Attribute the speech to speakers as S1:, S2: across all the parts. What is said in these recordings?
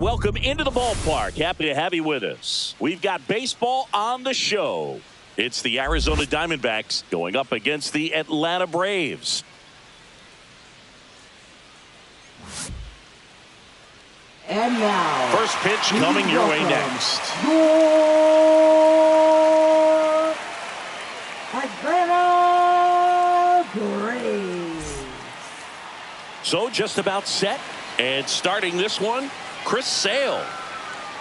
S1: Welcome into the ballpark. Happy to have you with us. We've got baseball on the show. It's the Arizona Diamondbacks going up against the Atlanta Braves.
S2: And now,
S1: first pitch coming your way next.
S2: Your Atlanta Braves.
S1: So just about set. And starting this one, Chris Sale.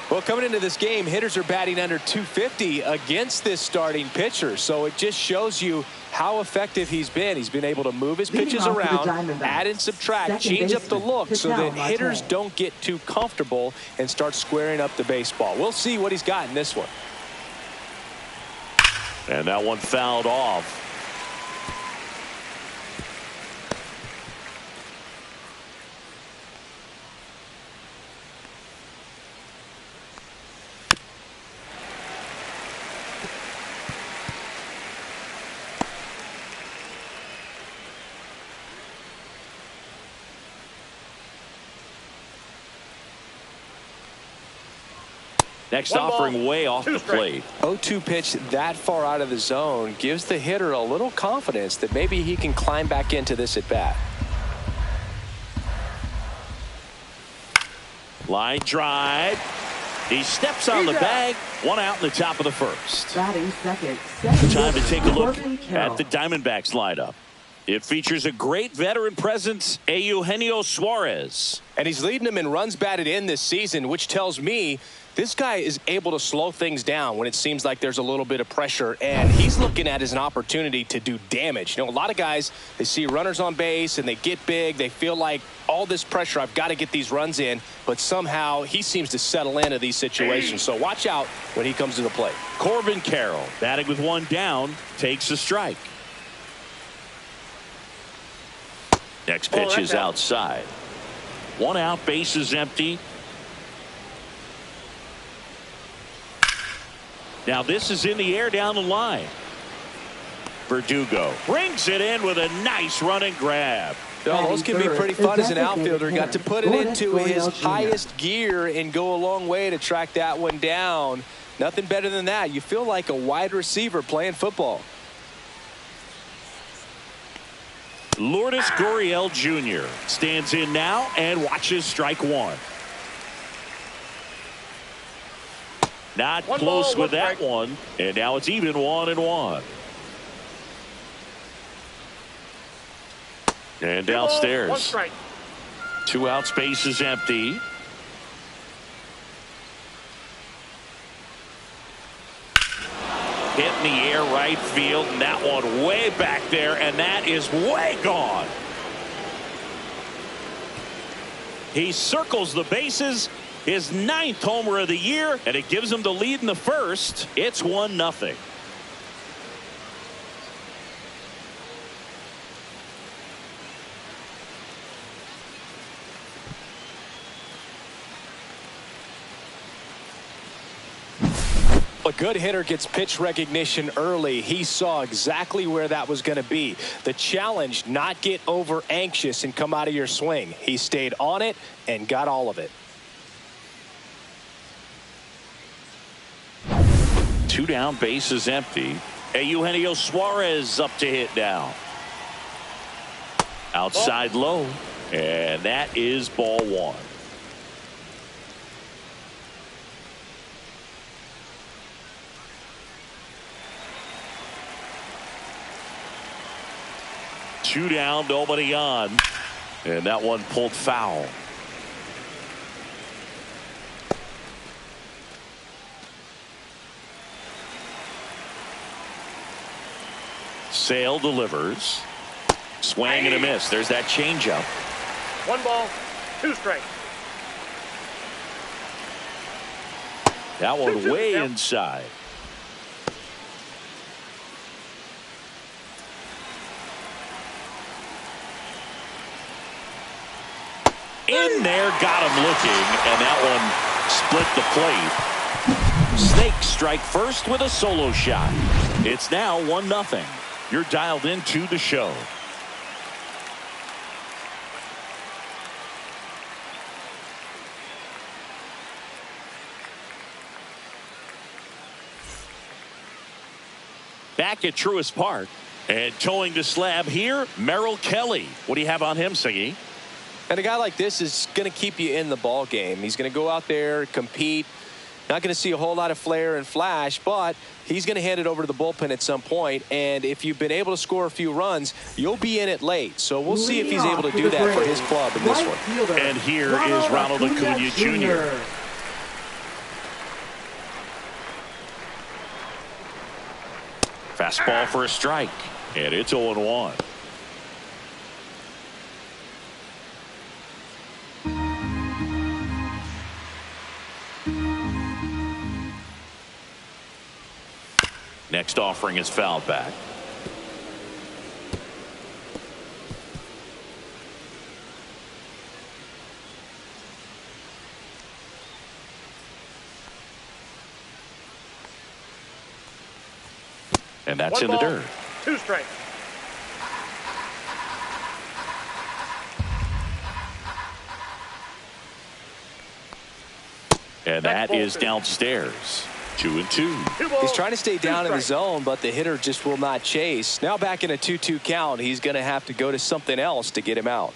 S3: Well, coming into this game, hitters are batting under 250 against this starting pitcher. So it just shows you how effective he's been. He's been able to move his pitches around, add and subtract, change up the look so that hitters don't get too comfortable and start squaring up the baseball. We'll see what he's got in this one.
S1: And that one fouled off. Next offering way off the plate.
S3: 0-2 pitch that far out of the zone gives the hitter a little confidence that maybe he can climb back into this at bat.
S1: Line drive. He steps on the bag. One out in the top of the first.
S2: Batting second.
S1: Time to take a look at the Diamondbacks lineup. It features a great veteran presence, Eugenio Suarez.
S3: And he's leading them in runs batted in this season, which tells me this guy is able to slow things down when it seems like there's a little bit of pressure, and he's looking at it as an opportunity to do damage. You know, a lot of guys, they see runners on base and they get big. They feel like all this pressure, I've got to get these runs in, but somehow he seems to settle into these situations. So watch out when he comes to the plate.
S1: Corbin Carroll, batting with one down, takes a strike. Next pitch is outside. One out, base is empty. Now this is in the air down the line. Verdugo brings it in with a nice running grab.
S3: Oh, those can be pretty fun as an outfielder. Got to put it into his highest gear and go a long way to track that one down. Nothing better than that. You feel like a wide receiver playing football.
S1: Lourdes Gurriel Jr. stands in now and watches strike one. Not close with that one, and now it's even 1-1. And downstairs, 2 outs, base is empty. Hit in the air right field, and that one way back there, and that is way gone. He circles the bases, his 9th homer of the year, and it gives him the lead in the first. It's 1-0.
S3: A good hitter gets pitch recognition early. He saw exactly where that was going to be. The challenge, not get over anxious and come out of your swing. He stayed on it and got all of it.
S1: 2 down, base is empty. Eugenio Suarez up to hit now. Outside low, and that is ball 1. Two down, nobody on, and that one pulled foul. Sale delivers. Swing and a miss. There's that changeup.
S4: 1 ball, 2 strikes.
S1: That one way inside. In there, got him looking, and that one split the plate. Snakes strike first with a solo shot. It's now 1-0. You're dialed into the show. Back at Truist Park. And towing the slab here, Merrill Kelly. What do you have on him, Siggy?
S3: And a guy like this is going to keep you in the ball game. He's going to go out there, compete. Not going to see a whole lot of flair and flash, but he's going to hand it over to the bullpen at some point. And if you've been able to score a few runs, you'll be in it late. So we'll see if he's able to do that for his club in this one.
S1: And here is Ronald Acuna Jr. Fastball for a strike. And it's 0-1. Next offering is fouled back. And that's in the dirt.
S4: 2 strikes.
S1: And that is downstairs. 2-2.
S3: He's trying to stay down in the zone, but the hitter just will not chase. Now back in a 2-2 count, he's going to have to go to something else to get him out.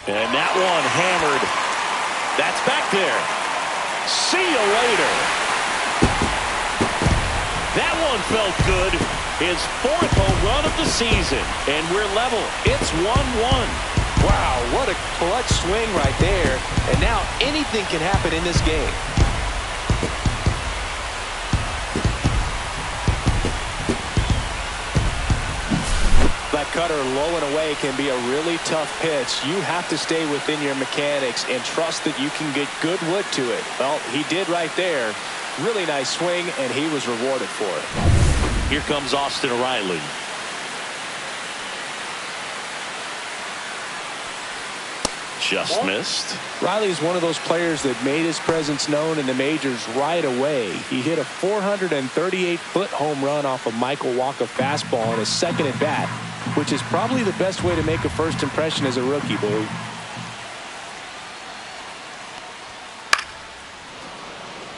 S1: And that one hammered. That's back there. See you later. That one felt good. His 4th home run of the season. And we're level. It's 1-1.
S3: Wow, what a clutch swing right there. And now anything can happen in this game. That cutter low and away can be a really tough pitch. You have to stay within your mechanics and trust that you can get good wood to it. Well, he did right there. Really nice swing, and he was rewarded for it.
S1: Here comes Austin Riley. Just missed.
S3: Riley is one of those players that made his presence known in the majors right away. He hit a 438-foot home run off a Michael Walker fastball on his second at bat, which is probably the best way to make a first impression as a rookie, Blue.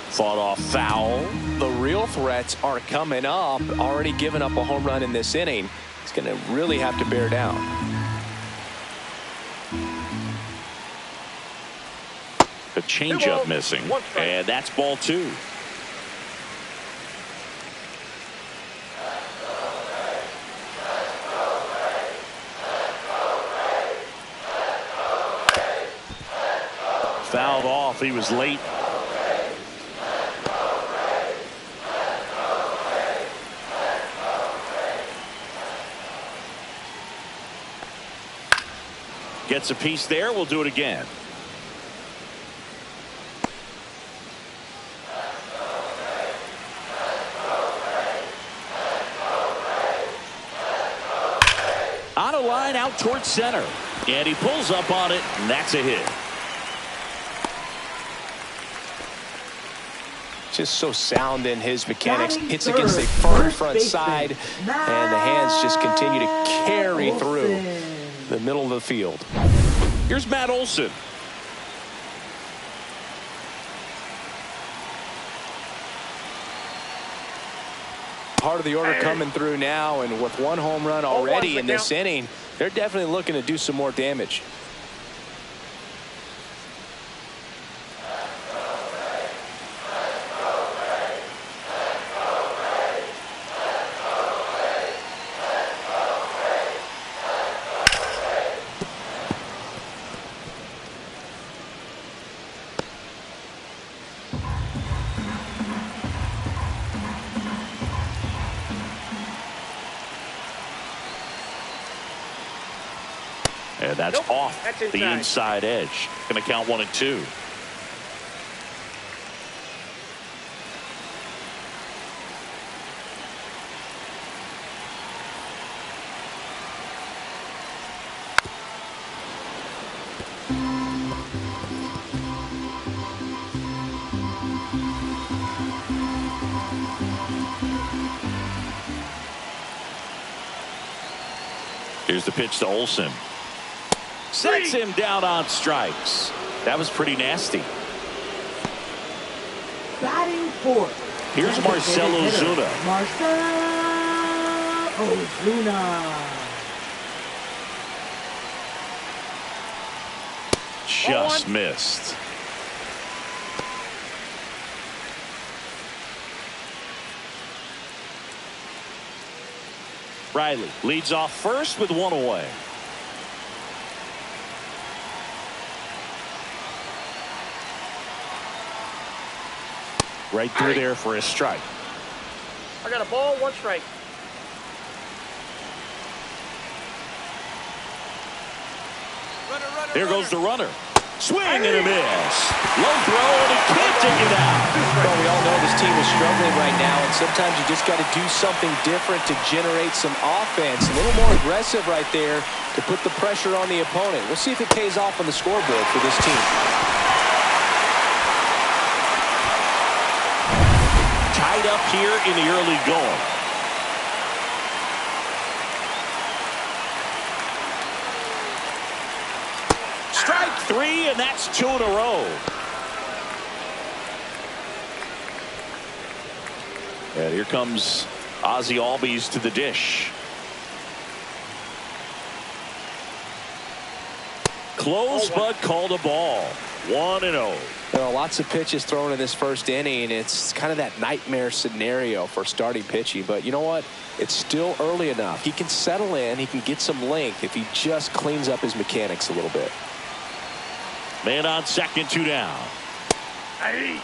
S1: Fought off foul.
S3: The real threats are coming up. Already given up a home run in this inning. He's going to really have to bear down.
S1: The changeup missing. And that's ball 2. Fouled off. He was late. Gets a piece there. We'll do it again. On a line out towards center. And he pulls up on it, and that's a hit.
S3: Just so sound in his mechanics. Hits against the firm front side, and the hands just continue to carry through the middle of the field.
S1: Here's Matt Olson.
S3: Part of the order coming through now, and with one home run already in this inning, they're definitely looking to do some more damage.
S1: And that's off the inside edge. Going to count 1-2. Here's the pitch to Olsen. Sets him down on strikes. That was pretty nasty.
S2: Batting fourth.
S1: Here's Marcell Ozuna.
S2: Marcell Ozuna.
S1: Just missed. Riley leads off first with one away. Right through there for a strike.
S4: I got a ball, 1 strike.
S1: There goes the runner. Swing and a miss. Low throw and he can't take it out.
S3: Well, we all know this team is struggling right now, and sometimes you just got to do something different to generate some offense. A little more aggressive right there to put the pressure on the opponent. We'll see if it pays off on the scoreboard for this team.
S1: Tied up here in the early going. Strike 3, and that's 2 in a row. And here comes Ozzie Albies to the dish. Close, but called a ball. 1-0.
S3: You know, lots of pitches thrown in this first inning. It's kind of that nightmare scenario for starting pitching. But you know what? It's still early enough. He can settle in. He can get some length if he just cleans up his mechanics a little bit.
S1: Man on second, 2 down.
S4: Hey.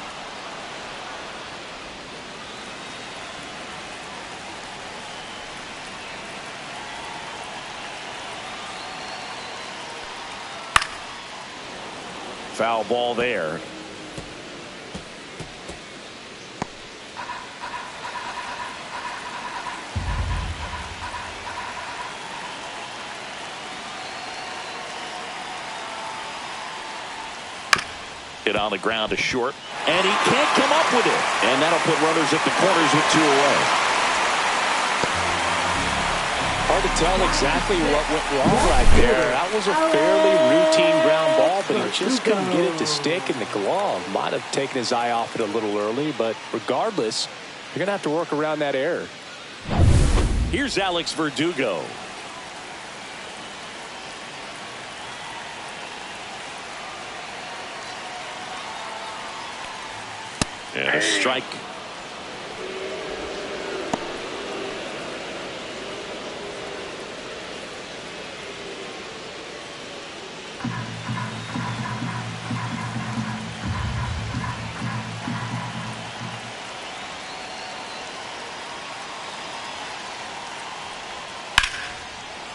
S1: Foul ball there. Hit on the ground to short, and he can't come up with it. And that'll put runners at the corners with 2 away.
S3: Hard to tell exactly what went wrong right there. That was a fairly routine ground ball, but he just couldn't get it to stick in the glove. Might have taken his eye off it a little early, but regardless, you're going to have to work around that error.
S1: Here's Alex Verdugo. And a strike.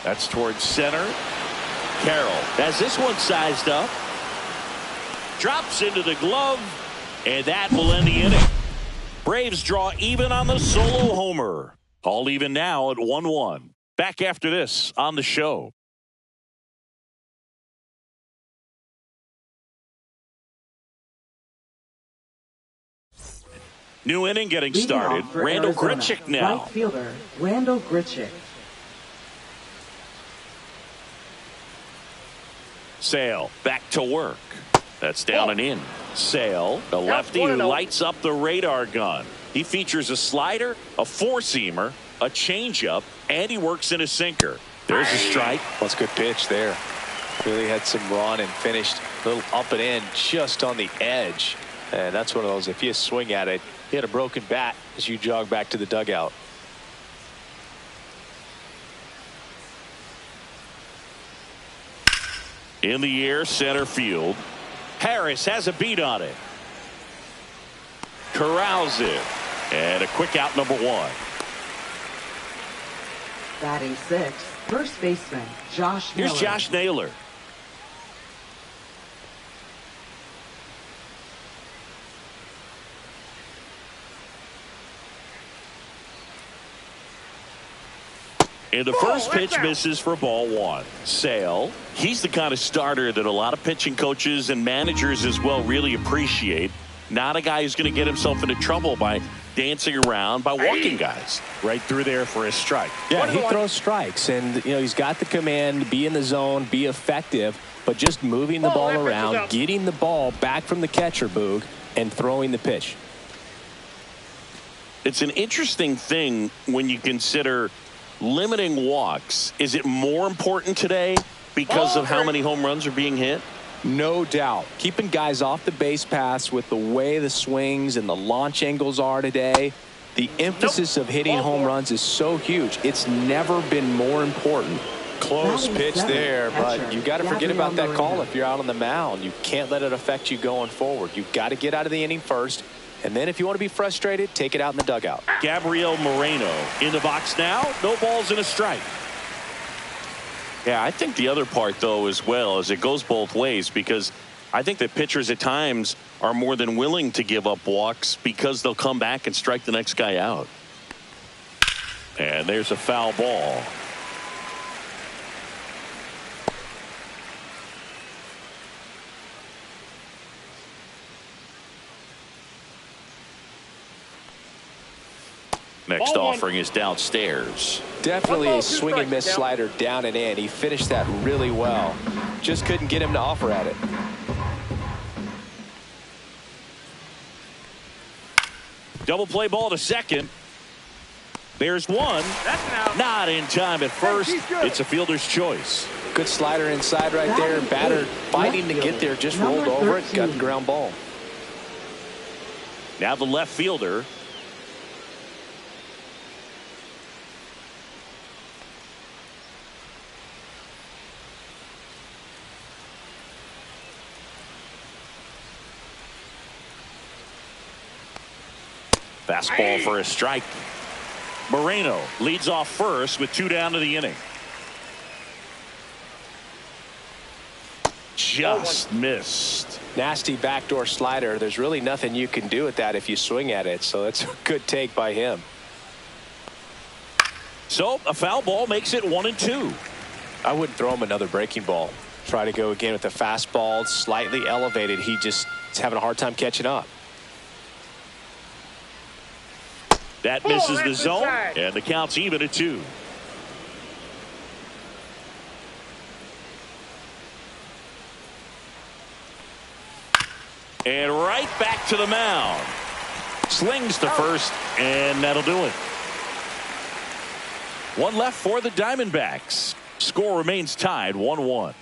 S1: That's towards center. Carroll has this one sized up. Drops into the glove. And that will end the inning. Braves draw even on the solo homer. All even now at 1-1. Back after this on the show. New inning getting started. Randall Grichuk now.
S2: Right fielder, Randall Grichuk.
S1: Sale back to work. That's down and in. Sale, the lefty who lights up the radar gun. He features a slider, a four-seamer, a changeup, and he works in a sinker. There's a strike.
S3: That's a good pitch there. Really had some run and finished a little up and in just on the edge. And that's one of those, if you swing at it, you had a broken bat as you jog back to the dugout.
S1: In the air, center field. Harris has a beat on it. Corrals it. And a quick out, number 1.
S2: Batting 6th, first baseman, Josh Naylor.
S1: Here's Josh Naylor. And the first pitch misses for ball 1. Sale, he's the kind of starter that a lot of pitching coaches and managers as well really appreciate. Not a guy who's going to get himself into trouble by dancing around by walking guys right through there for a strike.
S3: Yeah, he throws strikes, and he's got the command, be in the zone, be effective, but just moving the ball around, getting the ball back from the catcher, Boog, and throwing the pitch.
S1: It's an interesting thing when you consider limiting walks. Is it more important today because of how many home runs are being hit?
S3: No doubt. Keeping guys off the base paths with the way the swings and the launch angles are today, the emphasis of hitting home runs is so huge. It's never been more important. Close pitch there, but you got to forget about that call if you're out on the mound. You can't let it affect you going forward. You've got to get out of the inning first, and then if you want to be frustrated, take it out in the dugout.
S1: Gabriel Moreno in the box now. No balls and a strike. Yeah, I think the other part, though, as well, is it goes both ways, because I think that pitchers at times are more than willing to give up walks because they'll come back and strike the next guy out. And there's a foul ball. Next offering is downstairs.
S3: Definitely a swing and miss slider down and in. He finished that really well. Just couldn't get him to offer at it.
S1: Double play ball to second. There's one.
S4: That's an out.
S1: Not in time at first. It's a fielder's choice.
S3: Good slider inside right there. Batter fighting to get there. Just rolled over it. Got the ground ball.
S1: Now the left fielder. Fastball for a strike. Moreno leads off first with 2 down to the inning. Just missed.
S3: Nasty backdoor slider. There's really nothing you can do with that if you swing at it. So that's a good take by him.
S1: So a foul ball makes it 1-2.
S3: I wouldn't throw him another breaking ball. Try to go again with the fastball, slightly elevated. He just is having a hard time catching up.
S1: That misses the zone, and the count's even at 2. And right back to the mound. Slings to first, and that'll do it. One left for the Diamondbacks. Score remains tied 1-1.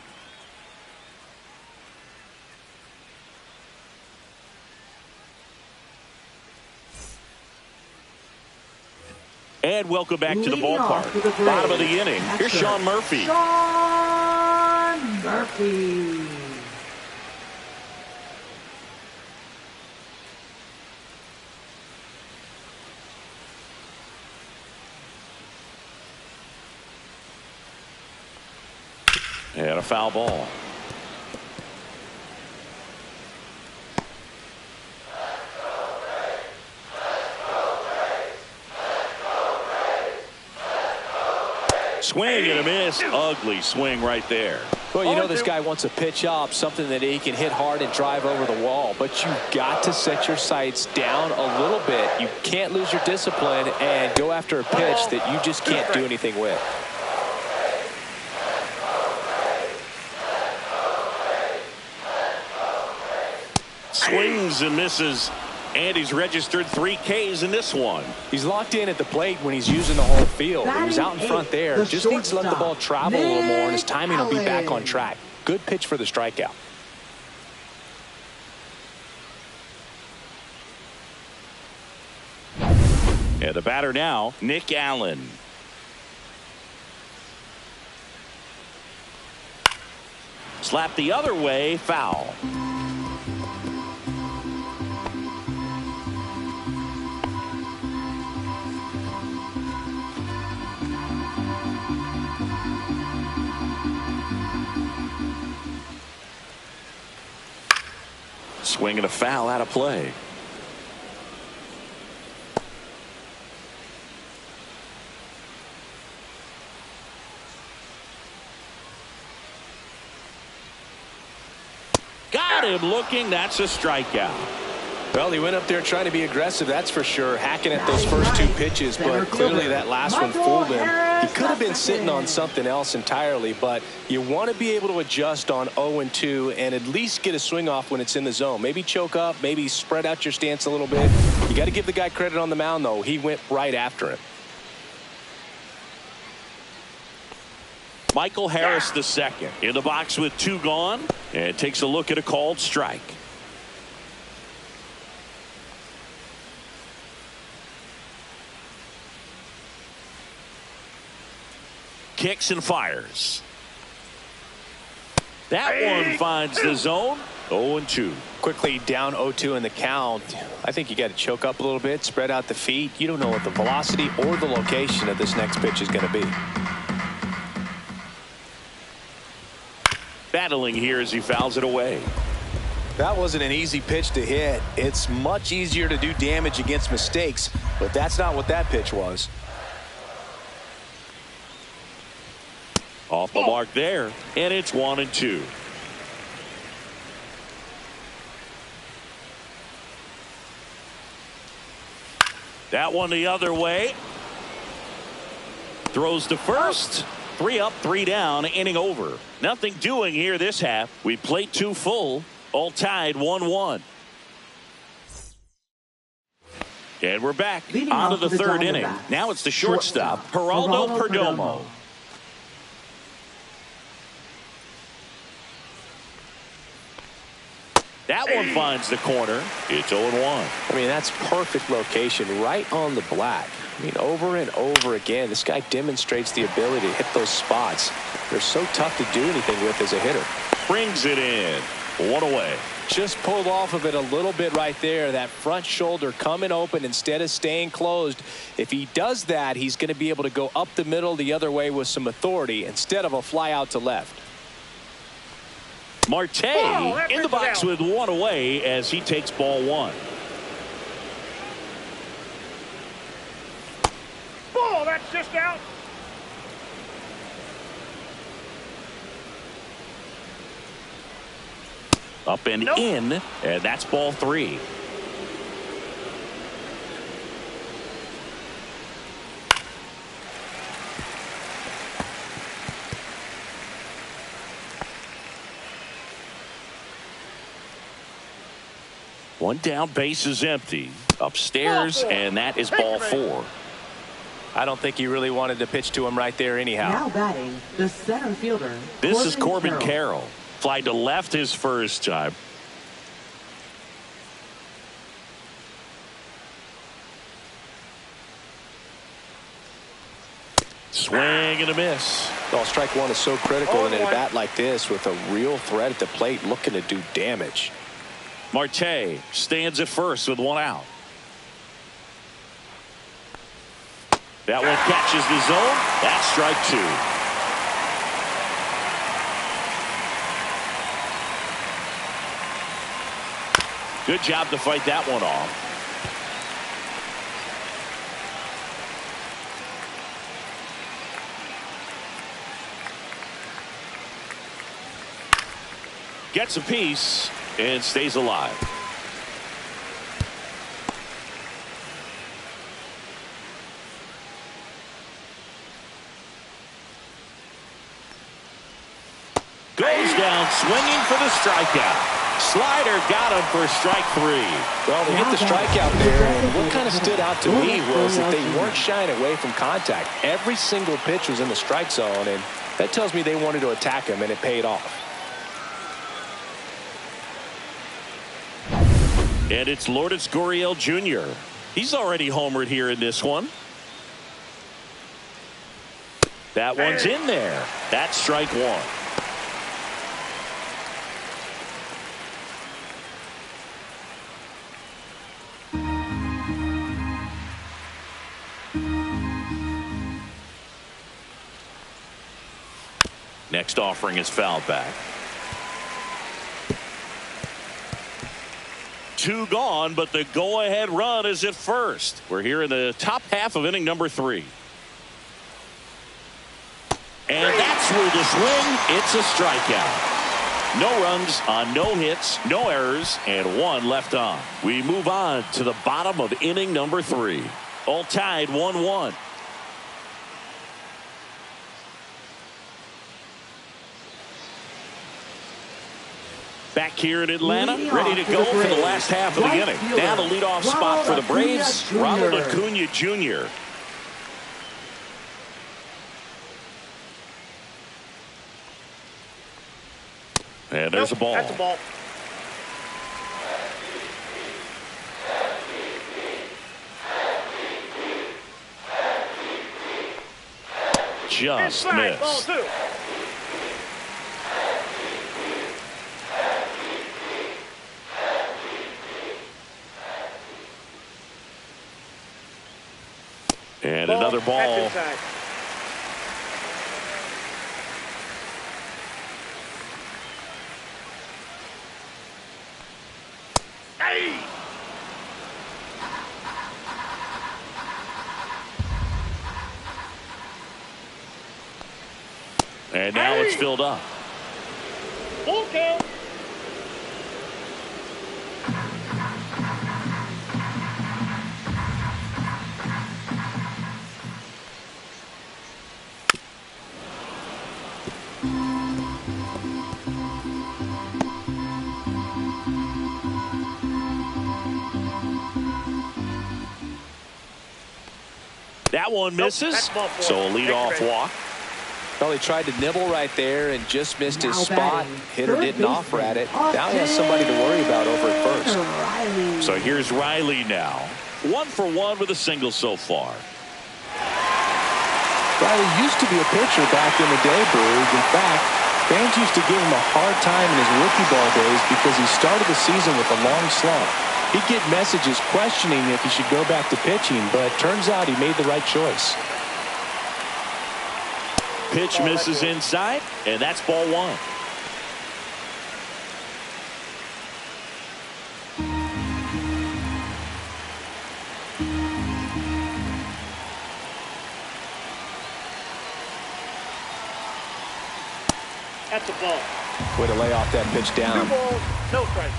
S1: And welcome back to the ballpark. Bottom of the inning. Here's Sean Murphy.
S2: Sean Murphy.
S1: And a foul ball. Swing and a miss. Ugly swing right there.
S3: Well, you know this guy wants a pitch up, something that he can hit hard and drive over the wall. But you've got to set your sights down a little bit. You can't lose your discipline and go after a pitch that you just can't do anything with.
S1: Swings and misses. And he's registered 3 Ks in this one.
S3: He's locked in at the plate when he's using the whole field. He was out in front there. Just needs to let the ball travel a little more, and his timing will be back on track. Good pitch for the strikeout.
S1: And the batter now, Nick Allen. Slap the other way, foul. Swing and a foul out of play. Got him looking. That's a strikeout.
S3: Well, he went up there trying to be aggressive, that's for sure, hacking at those first two pitches, but clearly that last one fooled him. He could have been sitting on something else entirely, but you want to be able to adjust on 0-2 and at least get a swing off when it's in the zone. Maybe choke up, maybe spread out your stance a little bit. You got to give the guy credit on the mound, though. He went right after him.
S1: Michael Harris the second in the box with 2 gone and takes a look at a called strike. Kicks and fires. That one finds the zone. 0-2.
S3: Quickly down 0-2 in the count. I think you got to choke up a little bit, spread out the feet. You don't know what the velocity or the location of this next pitch is going to be.
S1: Battling here as he fouls it away.
S3: That wasn't an easy pitch to hit. It's much easier to do damage against mistakes, but that's not what that pitch was.
S1: Off the mark there, and it's 1-2. That one the other way. Throws to first. 3 up, 3 down, inning over. Nothing doing here this half. We played 2 full, all tied 1-1. And we're back on to the third inning. Now it's the shortstop, Geraldo Perdomo. That one finds the corner. It's 0-1.
S3: I mean, that's perfect location, right on the black. I mean, over and over again, this guy demonstrates the ability to hit those spots. They're so tough to do anything with as a hitter.
S1: Brings it in. 1 away.
S3: Just pulled off of it a little bit right there. That front shoulder coming open instead of staying closed. If he does that, he's going to be able to go up the middle the other way with some authority instead of a fly out to left.
S1: Marte in the box with 1 away as he takes ball 1.
S4: Ball, that's just out.
S1: Up and in, and that's ball 3. One down, base is empty. Upstairs, and that is ball 4.
S3: I don't think he really wanted to pitch to him right there anyhow.
S2: Now batting, the center fielder.
S1: This is Corbin Carroll. Fly to left his first time. Swing and a miss.
S3: Well, strike 1 is so critical in a bat like this with a real threat at the plate looking to do damage.
S1: Marte stands at first with 1 out. That one catches the zone. That's strike 2. Good job to fight that one off. Gets a piece and stays alive. Goes down swinging for the strikeout. Slider got him for strike 3.
S3: Well, they hit the strikeout there, and what kind of stood out to me was that they weren't shying away from contact. Every single pitch was in the strike zone, and that tells me they wanted to attack him, and it paid off.
S1: And it's Lourdes Gurriel Jr. He's already homered here in this one. That one's in there. That's strike 1. Next offering is fouled back. 2 gone, but the go-ahead run is at first. We're here in the top half of inning number 3. And that's through the swing. It's a strikeout. No runs on no hits, no errors, and 1 left on. We move on to the bottom of inning number 3. All tied 1-1. Back here in Atlanta, ready to go for the last half of the inning. Now the leadoff spot for the Braves, Ronald Acuna Jr. And there's a ball.
S4: That's a ball.
S1: Just
S4: Inside, ball
S1: missed.
S4: 2.
S1: And another ball.
S4: That's inside. Hey!
S1: And now it's filled up.
S4: Full count.
S1: That one misses.
S4: That's ball 4.
S1: So a leadoff walk.
S3: Well, he tried to nibble right there and just missed his spot. Hitter didn't offer at it. Now he has somebody to worry about over at first.
S1: So here's Riley now. 1 for 1 with a single so far.
S3: Riley used to be a pitcher back in the day, Berg. In fact, fans used to give him a hard time in his rookie ball days because he started the season with a long slump. He'd get messages questioning if he should go back to pitching, but turns out he made the right choice.
S1: Pitch misses inside, and that's ball 1.
S4: That's a ball.
S3: Way to lay off that pitch
S4: 2
S3: down.
S4: balls, no strikes.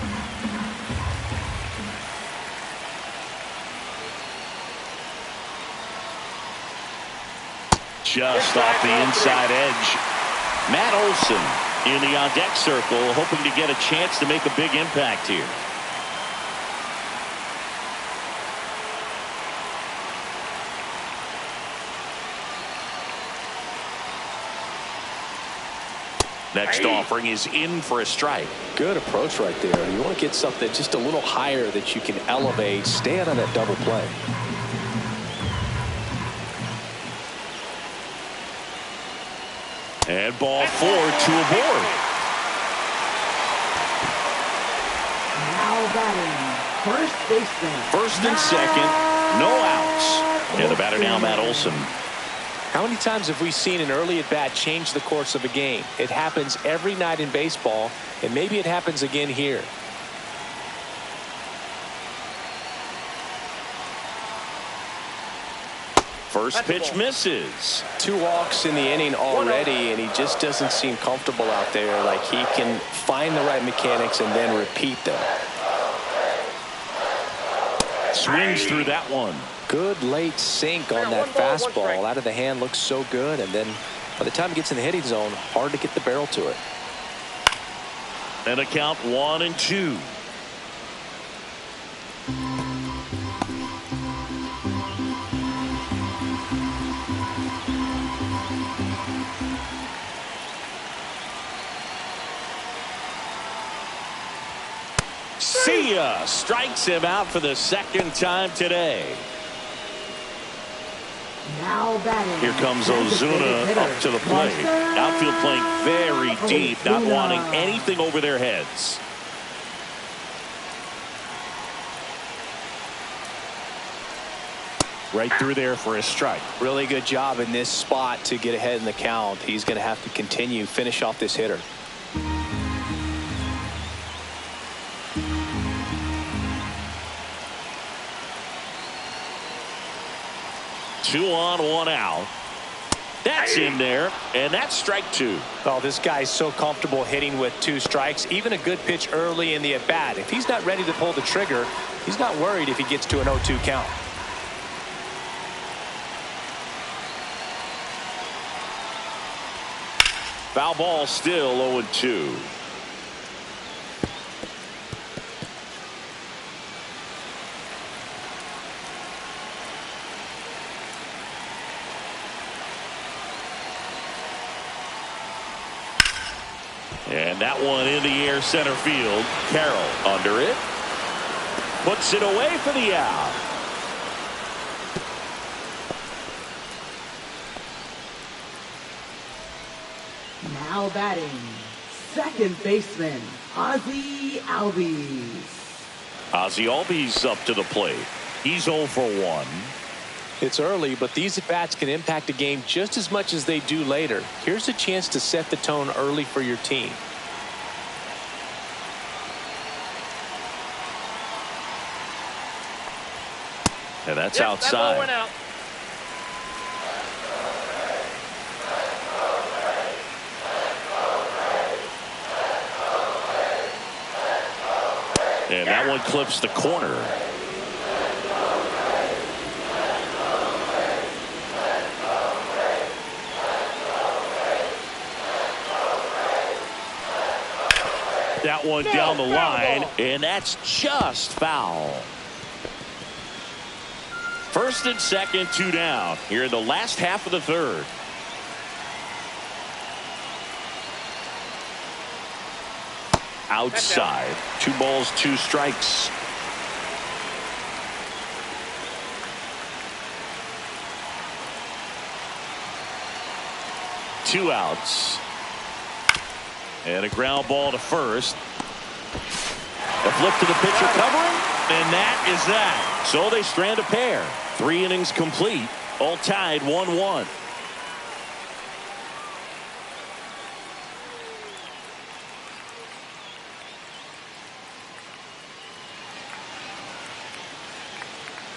S1: Just off the inside edge. Matt Olson in the on-deck circle, hoping to get a chance to make a big impact here. Next offering is in for a strike.
S3: Good approach right there. You want to get something just a little higher that you can elevate. Stay out of that double play.
S1: And ball 4, 2 aboard.
S2: Now batting, first baseman.
S1: First and second, no outs. And the batter now, Matt Olson.
S3: How many times have we seen an early at-bat change the course of a game? It happens every night in baseball, and maybe it happens again here.
S1: First pitch misses.
S3: 2 walks in the inning already, and he just doesn't seem comfortable out there. Like he can find the right mechanics and then repeat them.
S1: Swings through that one.
S3: Good late sink on that fastball. Out of the hand, looks so good, and then by the time it gets in the hitting zone, hard to get the barrel to it.
S1: And a count 1-2. See ya. Strikes him out for the second time today.
S2: Now batting.
S1: Here comes Ozuna up to the plate. Outfield playing very deep, not wanting anything over their heads. Right through there for a strike.
S3: Really good job in this spot to get ahead in the count. He's going to have to continue, finish off this hitter.
S1: 2 on, 1 out. That's in there, and that's strike two.
S3: Oh, this guy's so comfortable hitting with 2 strikes. Even a good pitch early in the at-bat. If he's not ready to pull the trigger, he's not worried if he gets to an 0-2 count.
S1: Foul ball, still 0-2. And that one in the air center field. Carroll under it. Puts it away for the out.
S2: Now batting, second baseman, Ozzie Albies.
S1: Ozzie Albies up to the plate. He's 0 for 1.
S3: It's early, but these at-bats can impact a game just as much as they do later. Here's a chance to set the tone early for your team.
S1: And that's
S4: Yep,
S1: outside.
S4: That ball went out.
S1: And that one clips the corner. That one down the line, and that's just foul. First and second, 2 down here in the last half of the third. Outside. 2 balls, 2 strikes. Two outs. And a ground ball to first. A flip to the pitcher covering, and that is that. So they strand a pair. 3 innings complete, all tied 1-1.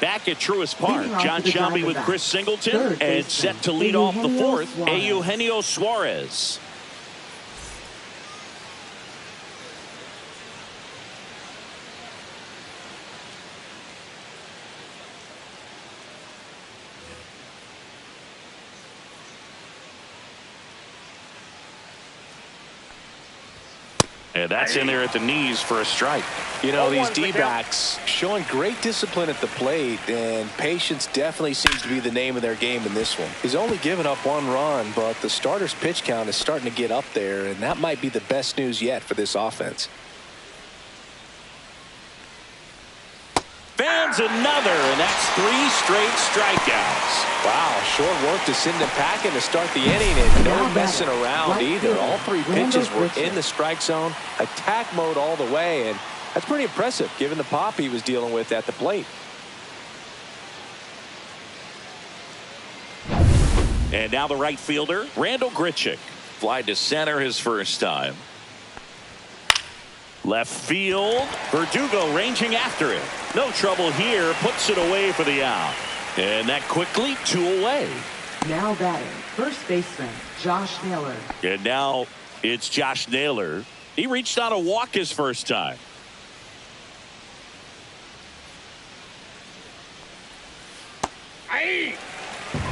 S1: Back at Truist Park, John Shelby with Chris Singleton, and set to lead off the fourth, Eugenio Suarez. And that's in there at the knees for a strike.
S3: You know, these D-backs showing great discipline at the plate, and patience definitely seems to be the name of their game in this one. He's only given up 1 run, but the starter's pitch count is starting to get up there, and that might be the best news yet for this offense.
S1: Fans another, and that's 3 straight strikeouts.
S3: Wow, short work to send him packing to start the inning, and no messing around either. All 3 pitches were in the strike zone, attack mode all the way, and that's pretty impressive given the pop he was dealing with at the plate.
S1: And now the right fielder, Randall Grichuk. Fly to center his first time. Left field, Verdugo ranging after it. No trouble here, puts it away for the out. And that quickly 2 away.
S2: Now batting, first baseman, Josh Naylor.
S1: And now it's Josh Naylor. He reached on a walk his first time.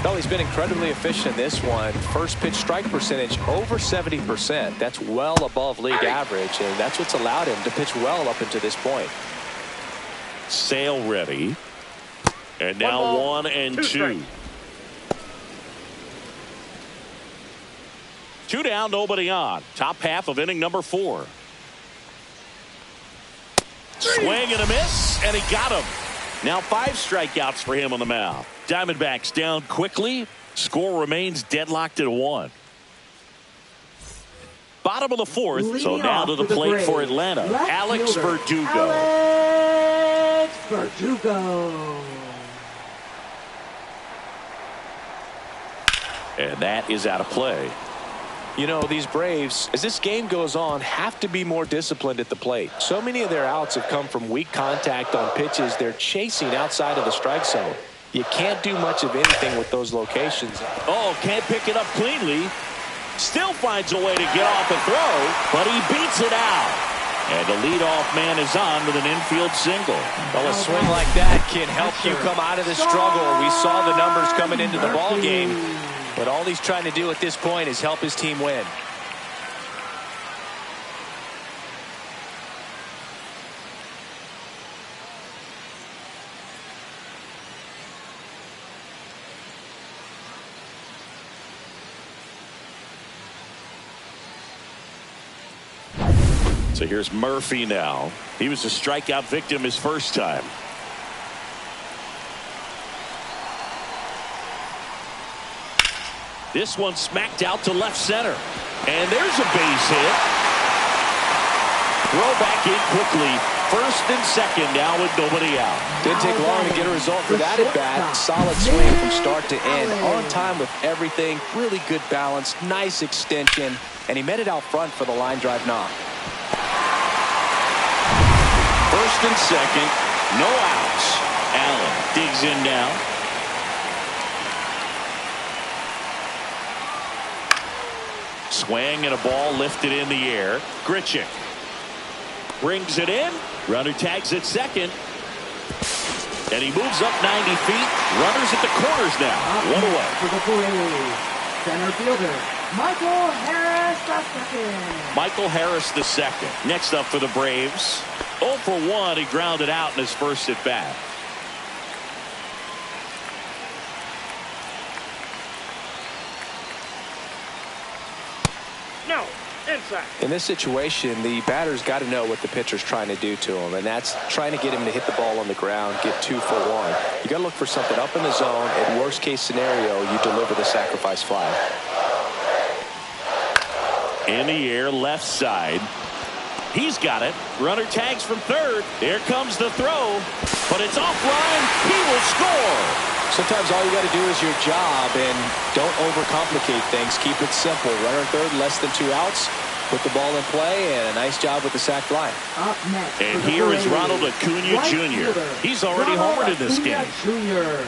S3: Well, he's been incredibly efficient in this one. First pitch strike percentage over 70%. That's well above league average, and that's what's allowed him to pitch well up until this point.
S1: Sale ready. And now 1 and 2. 2 down, nobody on. Top half of inning number 4. Swing and a miss, and he got him. Now 5 strikeouts for him on the mound. Diamondbacks down quickly. Score remains deadlocked at 1. Bottom of the 4th.
S2: Leading
S1: so now to the plate for Atlanta. Alex Verdugo.
S2: Alex Verdugo.
S1: And that is out of play.
S3: You know, these Braves, as this game goes on, have to be more disciplined at the plate. So many of their outs have come from weak contact on pitches they're chasing outside of the strike zone. You can't do much of anything with those locations.
S1: Oh, can't pick it up cleanly. Still finds a way to get off a throw, but he beats it out. And the leadoff man is on with an infield single.
S3: Well, a swing like that can help you come out of the struggle. We saw the numbers coming into the ball game, but all he's trying to do at this point is help his team win.
S1: So here's Murphy now. He was a strikeout victim his first time. This one smacked out to left center. And there's a base hit. Throw back in quickly. First and second now with nobody out.
S3: Didn't take long to get a result for that at bat. Solid swing from start to end. On time with everything. Really good balance. Nice extension. And he met it out front for the line drive knock.
S1: First and second, no outs. Allen digs in now. Swing and a ball lifted in the air. Grichuk brings it in. Runner tags at second. And he moves up 90 feet. Runners at the corners now. One away.
S2: For the Braves, center fielder, Michael Harris II.
S1: Michael Harris II. Next up for the Braves. 0 for 1. He grounded out in his first at bat.
S4: No, inside.
S3: In this situation, the batter's got to know what the pitcher's trying to do to him, and that's trying to get him to hit the ball on the ground, get 2 for 1. You got to look for something up in the zone. In worst case scenario, you deliver the sacrifice fly.
S1: In the air, left side. He's got it. Runner tags from third. Here comes the throw, but it's offline. He will score.
S3: Sometimes all you got to do is your job, and don't overcomplicate things. Keep it simple. Runner third, less than 2 outs. Put the ball in play, and a nice job with the sac fly.
S2: Up next,
S1: and here is Ronald Acuna Jr. He's already homered in this game.
S2: Jr.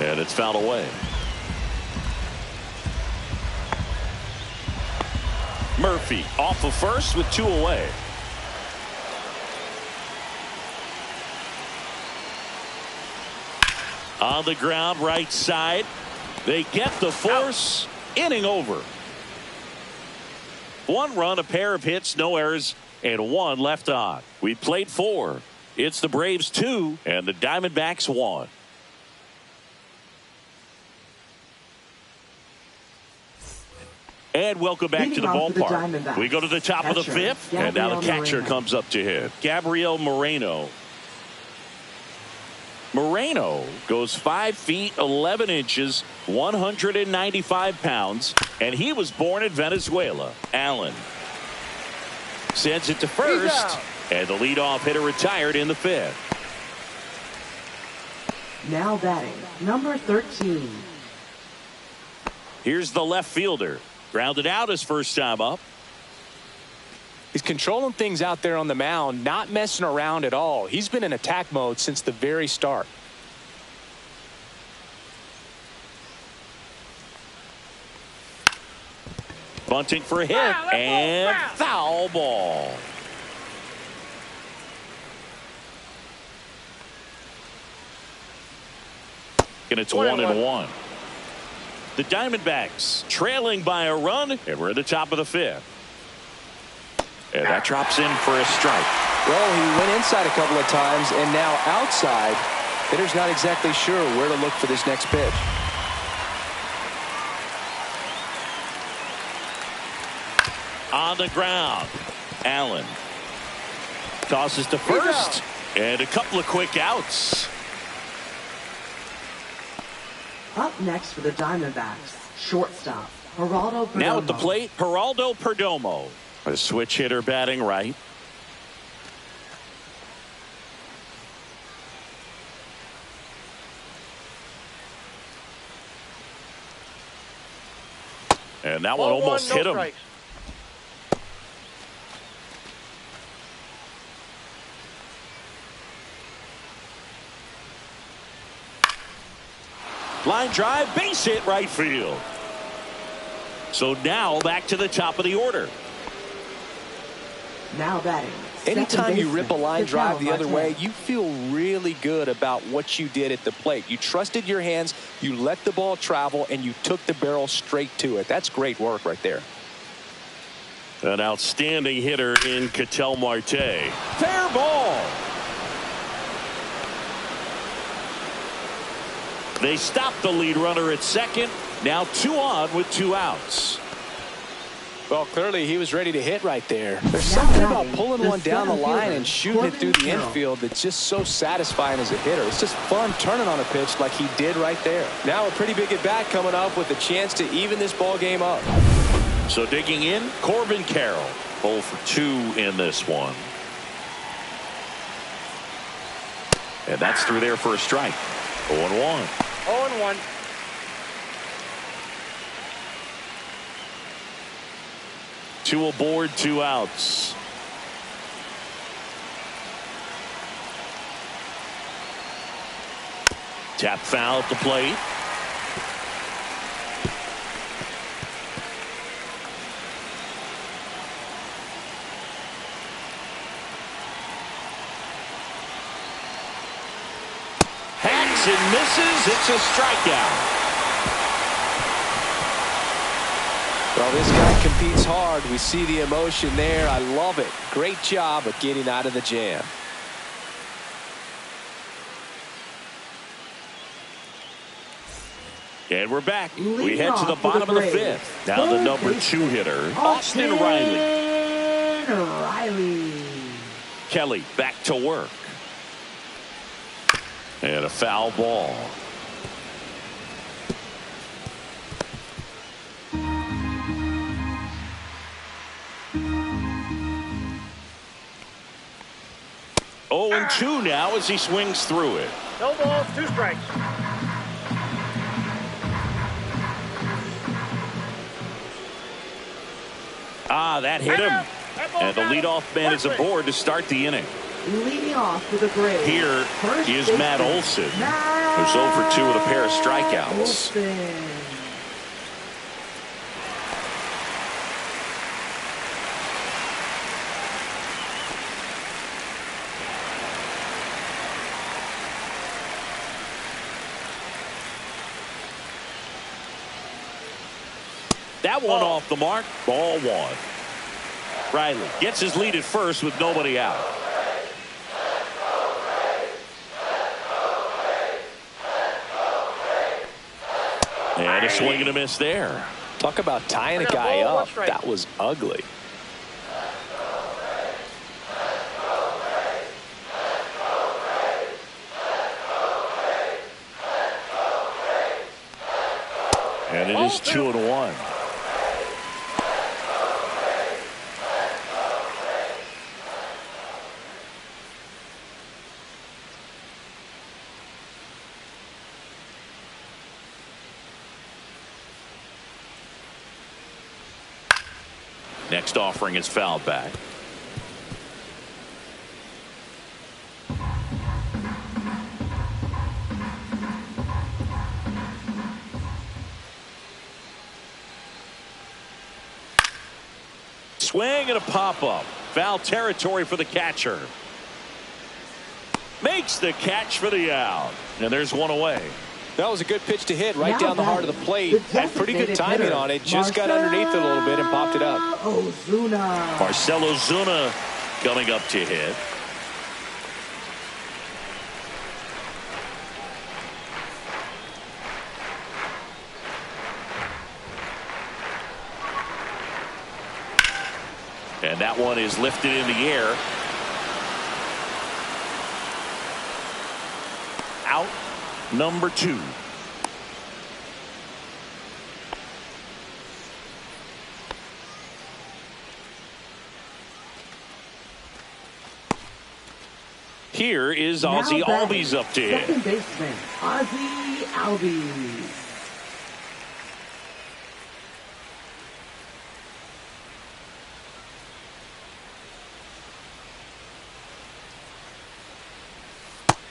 S1: And it's fouled away. Murphy off of first with 2 away. On the ground, right side. They get the force. Inning over. 1 run, a pair of hits, no errors, and 1 left on. We played 4. It's the Braves 2 and the Diamondbacks 1. And welcome back to the ballpark. We go to the top of the 5th, and now the catcher comes up to hit. Gabriel Moreno. Moreno goes 5 feet 11 inches, 195 pounds, and he was born in Venezuela. Allen sends it to first, and the leadoff hitter retired in the 5th.
S2: Now batting, number 13.
S1: Here's the left fielder. Grounded out his first time up.
S3: He's controlling things out there on the mound, not messing around at all. He's been in attack mode since the very start.
S1: Bunting for a hit, and foul ball. And it's 1-1. The Diamondbacks trailing by a run, and we're at the top of the 5th. And that drops in for a strike.
S3: Well, he went inside a couple of times, and now outside. Hitter's not exactly sure where to look for this next pitch.
S1: On the ground, Allen tosses to first, and a couple of quick outs.
S2: Up next for the Diamondbacks, shortstop, Geraldo Perdomo.
S1: Now at the plate, Geraldo Perdomo. A switch hitter batting right. And that one almost hit him. Line drive, base hit right field. So now back to the top of the order.
S2: Now batting.
S3: Anytime you rip a line drive the other way,
S2: Marte.
S3: you feel really good about what you did at the plate. You trusted your hands, you let the ball travel, and you took the barrel straight to it. That's great work right there.
S1: An outstanding hitter in Ketel Marte. Fair ball. They stop the lead runner at second. Now 2 on with 2 outs.
S3: Well, clearly he was ready to hit right there. There's something about pulling one down the line and shooting it through the infield that's just so satisfying as a hitter. It's just fun turning on a pitch like he did right there. Now a pretty big at bat coming up with a chance to even this ball game up.
S1: So digging in, Corbin Carroll. 0 for 2 in this one. And that's through there for a strike. 0-1.
S4: 0-1.
S1: Two aboard, 2 outs. Tap foul at the plate. Hacks and misses. It's a strikeout.
S3: Well, this guy competes hard. We see the emotion there. I love it. Great job of getting out of the jam.
S1: And we're back. We
S2: Leading
S1: head to the
S2: off for
S1: bottom of the
S2: Braves.
S1: 5th. Now the
S2: Third
S1: number
S2: baseman,
S1: 2 hitter, Austin Riley.
S2: Riley.
S1: Kelly back to work. And a foul ball. Oh, and 2 now as he swings through it.
S4: No balls, 2 strikes.
S1: Ah, that hit him. And the leadoff man is aboard to start the inning.
S2: Leading off for the Braves.
S1: Here
S2: First
S1: is
S2: baseman,
S1: Matt Olson,
S2: Matt
S1: who's 0 for 2 with a pair of strikeouts.
S2: Olson.
S1: That one off the mark. Ball 1. Riley gets his lead at first with nobody out. And a swing and a miss there.
S3: Talk about tying a guy up. That was ugly.
S1: And it is 2-1. Next offering is fouled back. Swing and a pop-up. Foul territory for the catcher. Makes the catch for the out. And there's one away.
S3: That was a good pitch to hit right
S2: Now
S3: down the heart of the plate. Had pretty good timing on it. Just got underneath it a little bit and popped it up.
S2: Ozuna.
S1: Marcell Ozuna coming up to hit. And that one is lifted in the air. Out number 2. Here is Ozzy Albies up to hit.
S2: Second baseman, Ozzy Albies.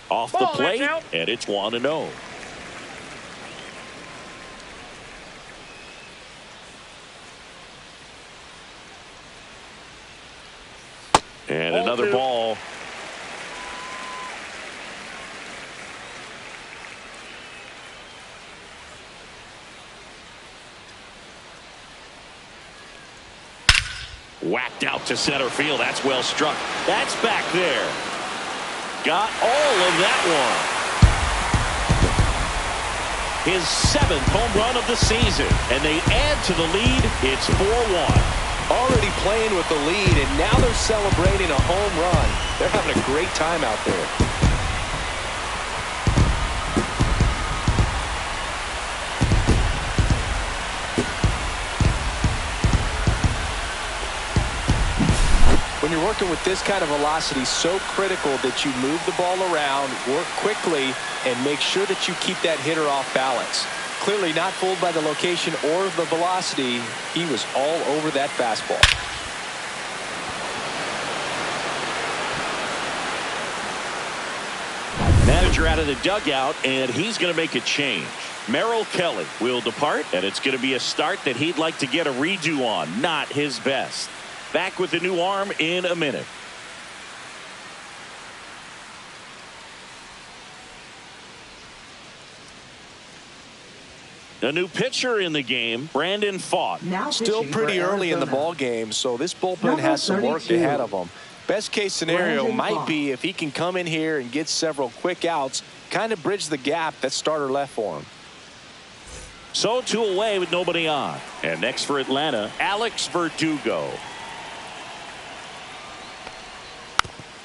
S1: Off the plate, and it's 1-0. Another
S4: 2.
S1: ball. Whacked out to center field. That's well struck. That's back there. Got all of that one. His 7th home run of the season. And they add to the lead. It's 4-1.
S3: Already playing with the lead, and now they're celebrating a home run. They're having a great time out there. When you're working with this kind of velocity, so critical that you move the ball around, work quickly, and make sure that you keep that hitter off balance. Clearly not fooled by the location or the velocity. He was all over that fastball.
S1: Manager out of the dugout, and he's going to make a change. Merrill Kelly will depart, and it's going to be a start that he'd like to get a redo on. Not his best. Back with the new arm in a minute. A new pitcher in the game, Brandon Pfaadt.
S2: Now
S3: Still
S2: pitching
S3: pretty
S2: for
S3: early in the
S2: Arizona.
S3: ball game, so this bullpen
S2: Number
S3: has some work
S2: 32.
S3: ahead of them. Best case scenario
S2: Brandon
S3: might
S2: Pfaadt.
S3: be if he can come in here and get several quick outs, kind of bridge the gap that starter left for him.
S1: So 2 away with nobody on. And next for Atlanta, Alex Verdugo.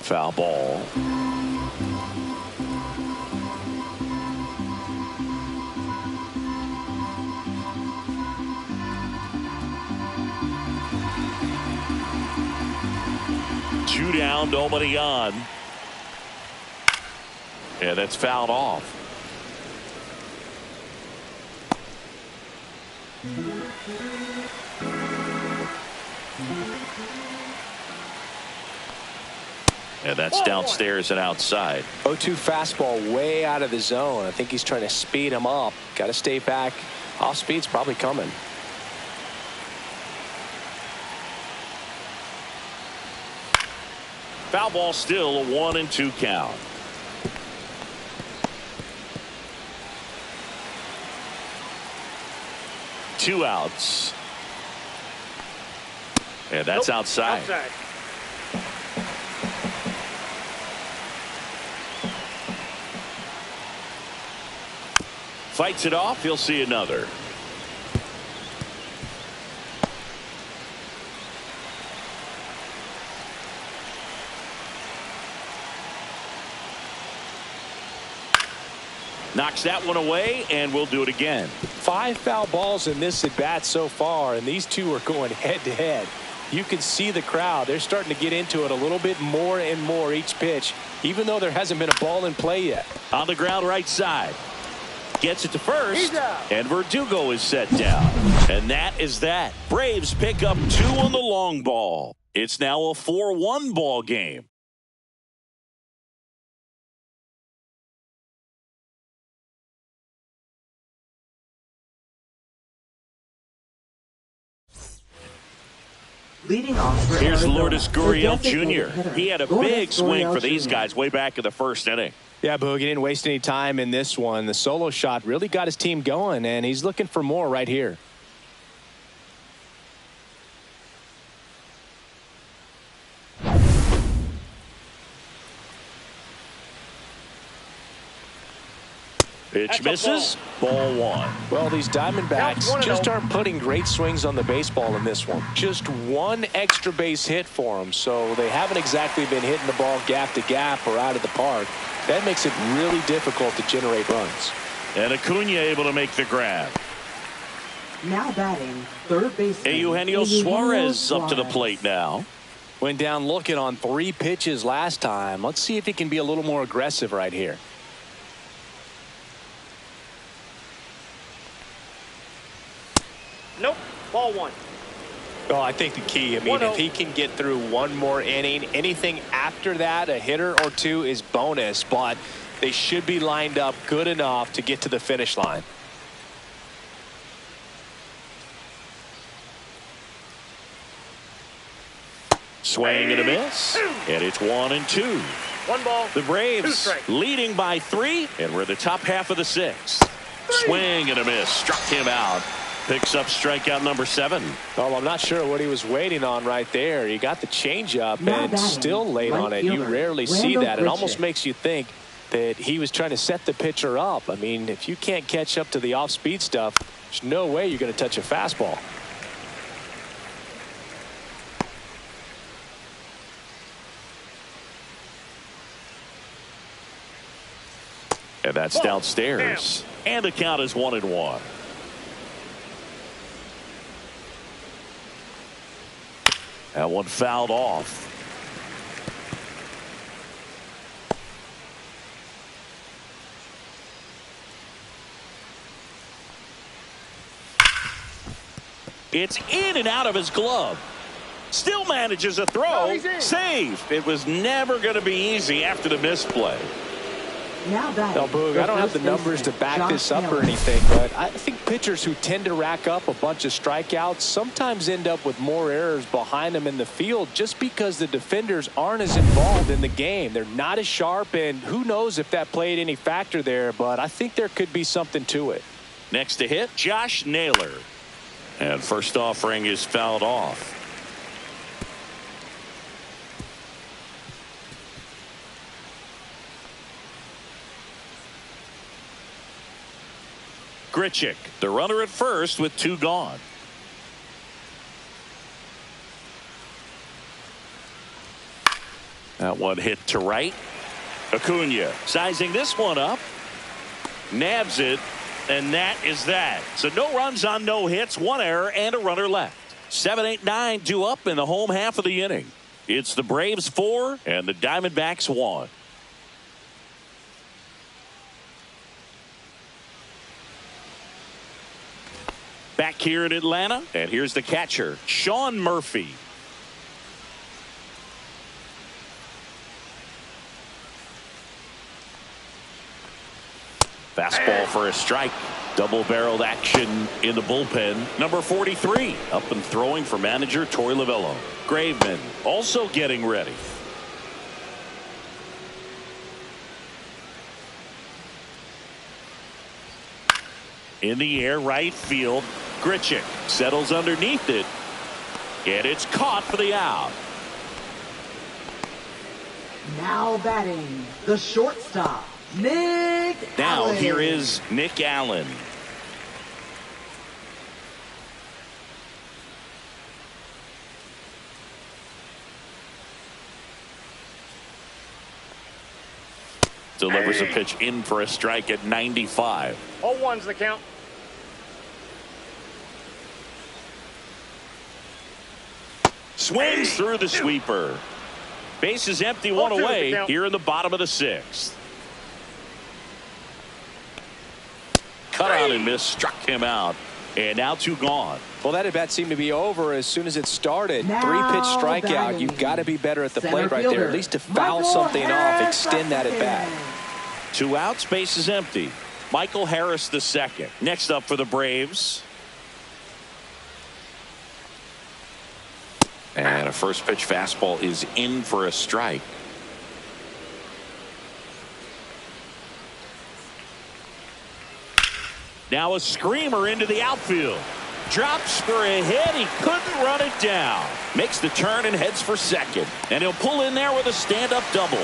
S1: Foul ball. Two down, nobody on. And that's fouled off. And that's downstairs and outside.
S3: 0-2 fastball way out of the zone. I think he's trying to speed him up. Got to stay back. Off speed's probably coming.
S1: Foul ball, still a 1-2 count. Two outs. And that's outside.
S4: Outside.
S1: Fights it off. He'll see another. Knocks that one away, and we'll do it again.
S3: 5 foul balls in this at bat so far, and these two are going head to head. You can see the crowd. They're starting to get into it a little bit more and more each pitch, even though there hasn't been a ball in play yet.
S1: On the ground right side. Gets it to first.
S4: He's out.
S1: And Verdugo is set down. And that is that. Braves pick up 2 on the long ball. It's now a 4-1 ball game.
S2: Leading off for
S1: Here's
S2: Arizona,
S1: Lourdes
S2: the
S1: Gurriel
S2: designated
S1: Jr.
S2: hitter,
S1: He had a
S2: Lourdes
S1: big swing
S2: Gurriel
S1: for these
S2: Jr.
S1: guys way back in the first inning.
S3: Yeah, Boog, he didn't waste any time in this one. The solo shot really got his team going, and he's looking for more right here.
S1: Pitch
S4: That's a
S1: misses. Ball 1.
S3: Well, these Diamondbacks
S4: Now,
S3: just
S4: 1-0.
S3: aren't putting great swings on the baseball in this one. Just one extra base hit for them, so they haven't exactly been hitting the ball gap to gap or out of the park. That makes it really difficult to generate runs.
S1: And Acuna able to make the grab.
S2: Now batting, third baseman
S1: Eugenio Suarez up to the plate now.
S3: Went down looking on 3 pitches last time. Let's see if he can be a little more aggressive right here.
S4: Nope. Ball 1.
S3: Well, I think the key, I mean,
S4: 1-0.
S3: if he can get through one more inning, anything after that, a hitter or 2 is bonus, but they should be lined up good enough to get to the finish line.
S1: Swing and a miss. And it's 1-2.
S4: 1 ball.
S1: The
S4: 2
S1: Braves
S4: strikes.
S1: leading by 3, and we're in the top half of the 6th. Swing and a miss. Struck him out. Picks up strikeout number 7.
S3: Well, I'm not sure what he was waiting on right there. He got the changeup and still late on it. You rarely see that. It almost makes you think that he was trying to set the pitcher up. I mean, if you can't catch up to the off-speed stuff, there's no way you're going to touch a fastball.
S1: And that's downstairs. And the count is 1-1. That one fouled off. It's in and out of his glove. Still manages a throw. Save. It was never going to be easy after the misplay.
S2: Now
S3: Boog, I don't have the numbers to back this up or anything, but I think pitchers who tend to rack up a bunch of strikeouts sometimes end up with more errors behind them in the field just because the defenders aren't as involved in the game. They're not as sharp, and who knows if that played any factor there, but I think there could be something to it.
S1: Next to hit, Josh Naylor. And first offering is fouled off. Grichuk, the runner at first with 2 gone. That one hit to right. Acuna sizing this one up. Nabs it. And that is that. So no runs on no hits, 1 error, and a runner left. 7, 8, 9 due up in the home half of the inning. It's the Braves 4 and the Diamondbacks 1. Back here in Atlanta, and here's the catcher, Sean Murphy. Fastball for a strike. Double-barreled action in the bullpen. Number 43 up and throwing for manager Torey Lovullo. Graveman also getting ready. In the air, right field. Grichuk settles underneath it. And it's caught for the out.
S2: Now batting, the shortstop, Nick
S1: Now
S2: Allen.
S1: here is Nick Allen. Delivers a pitch in for a strike at 95.
S4: 0-1's the count.
S1: Swings through the sweeper. Base is empty, 1
S4: 0-2
S1: away
S4: the count.
S1: here in the bottom of the 6th. Cut out and miss, struck him out. And now 2 gone.
S3: Well, that at bat seemed to be over as soon as it started.
S2: Now
S3: 3-pitch strikeout.
S2: batting,
S3: You've got to be better at the
S2: center
S3: plate right there.
S2: fielder,
S3: At least to foul
S2: Michael
S3: something off,
S2: Harris
S3: extend that at bat.
S1: 2 outs, base is empty. Michael Harris the second. Next up for the Braves. And a first pitch fastball is in for a strike. Now a screamer into the outfield. Drops for a hit. He couldn't run it down. Makes the turn and heads for second. And he'll pull in there with a stand-up double.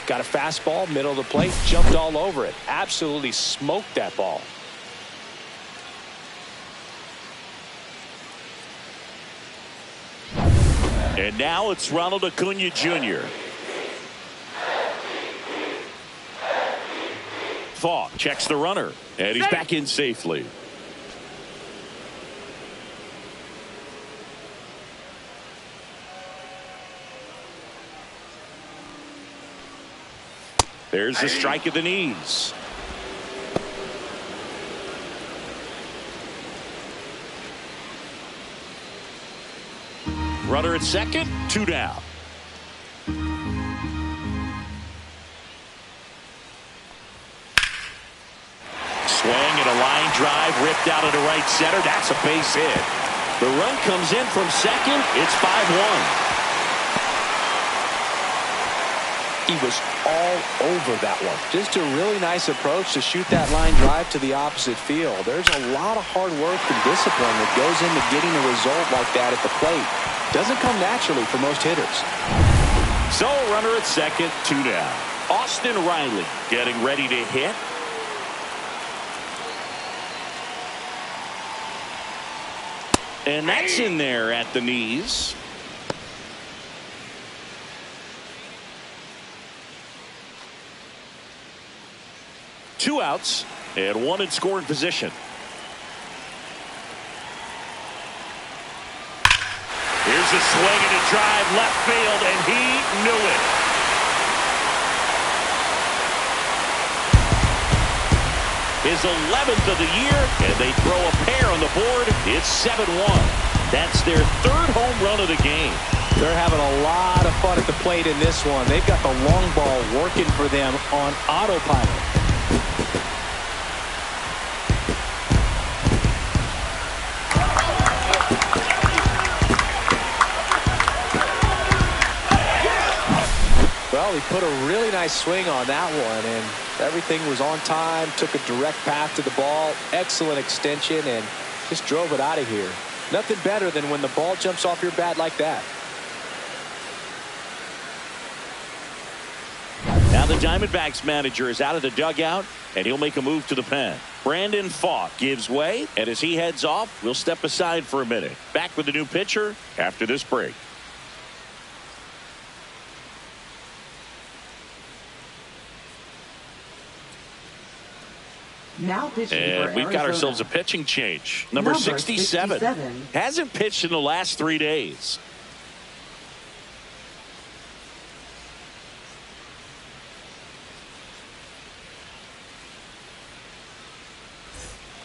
S3: Got a fastball, middle of the plate, jumped all over it. Absolutely smoked that ball.
S1: And now it's Ronald Acuna Jr. Thaw checks the runner, and he's back in safely. There's the strike at the knees. Runner at second, 2 down. Swing and a line drive ripped out into right center. That's a base hit. The run comes in from second. It's 5-1.
S3: He was all over that one. Just a really nice approach to shoot that line drive to the opposite field. There's a lot of hard work and discipline that goes into getting a result like that at the plate. Doesn't come naturally for most hitters.
S1: So runner at second, 2 down. Austin Riley getting ready to hit. And that's in there at the knees. Two outs and one in scoring position. Here's a swing and a drive left field, and he knew it. His 11th of the year, and they throw a pair on the board. It's 7-1. That's their third home run of the game.
S3: They're having a lot of fun at the plate in this one. They've got the long ball working for them on autopilot. Well, he put a really nice swing on that one, and everything was on time, took a direct path to the ball, excellent extension, and just drove it out of here. Nothing better than when the ball jumps off your bat like that.
S1: Now the Diamondbacks manager is out of the dugout, and he'll make a move to the pen. Brandon Falk gives way, and as he heads off, we'll step aside for a minute. Back with the new pitcher after this break.
S2: Now pitching
S1: and
S2: for
S1: we've got
S2: Arizona.
S1: ourselves a pitching change. Number 67 hasn't pitched in the last 3 days.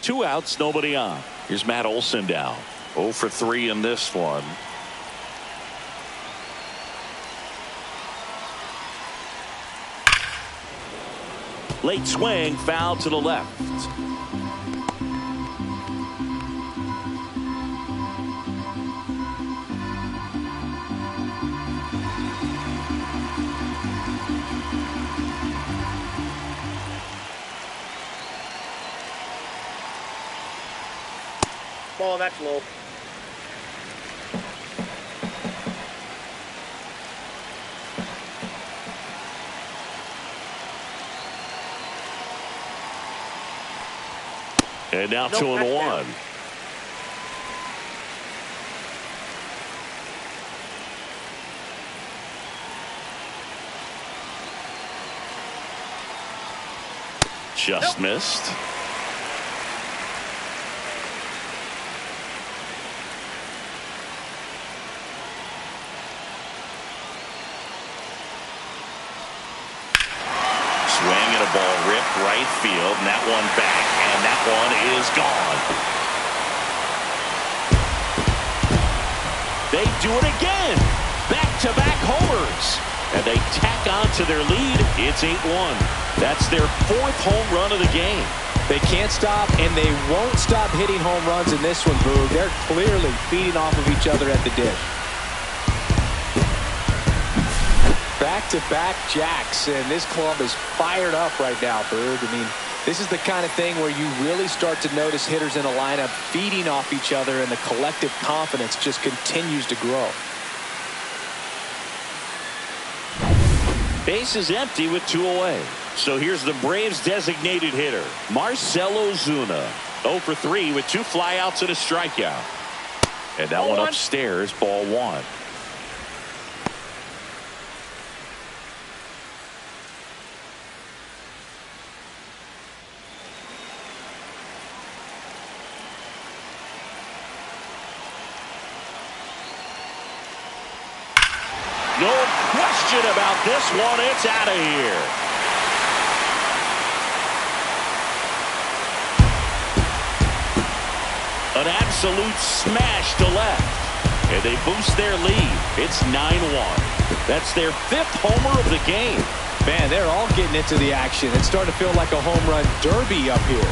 S1: Two outs, nobody on. Here's Matt Olson down. 0 for 3 in this one. Late swing, foul to the left.
S4: Ball, that's low.
S1: And now 2-1. Just missed. Swing and a ball ripped right field, and that one back, and that one is gone. They do it again. Back-to-back homers. And they tack on to their lead. It's 8-1. That's their fourth home run of the game.
S3: They can't stop, and they won't stop hitting home runs in this one, Boog. They're clearly feeding off of each other at the dish. Back-to-back jacks, and this club is fired up right now, Boog. I mean, this is the kind of thing where you really start to notice hitters in a lineup feeding off each other, and the collective confidence just continues to grow.
S1: Base is empty with 2 away. So here's the Braves designated hitter, Marcell Ozuna. 0 for 3 with 2 flyouts and a strikeout. And that one upstairs, ball 1. No question about this one. It's out of here. An absolute smash to left. And they boost their lead. It's 9-1. That's their 5th homer of the game.
S3: Man, they're all getting into the action. It's starting to feel like a home run derby up here.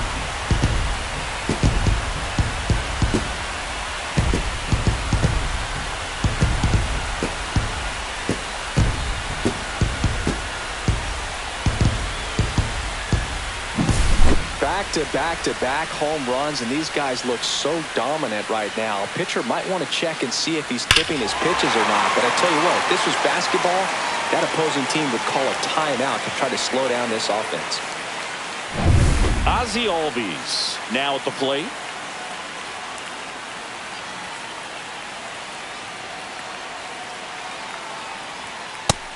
S3: back-to-back-to-back home runs, and these guys look so dominant right now. Pitcher might want to check and see if he's tipping his pitches or not. But I tell you what, if this was basketball, that opposing team would call a timeout to try to slow down this offense.
S1: Ozzie Albies now at the plate.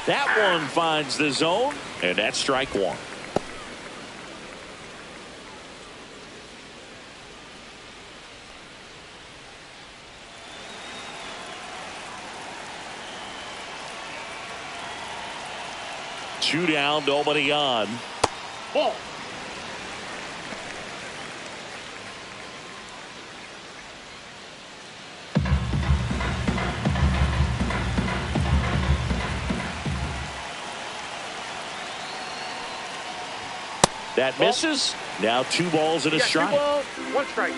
S1: That one finds the zone, and that's strike one. Two down, nobody on.
S4: Ball.
S1: That misses. Now 2 balls and a strike.
S4: 2 balls, 1 strike.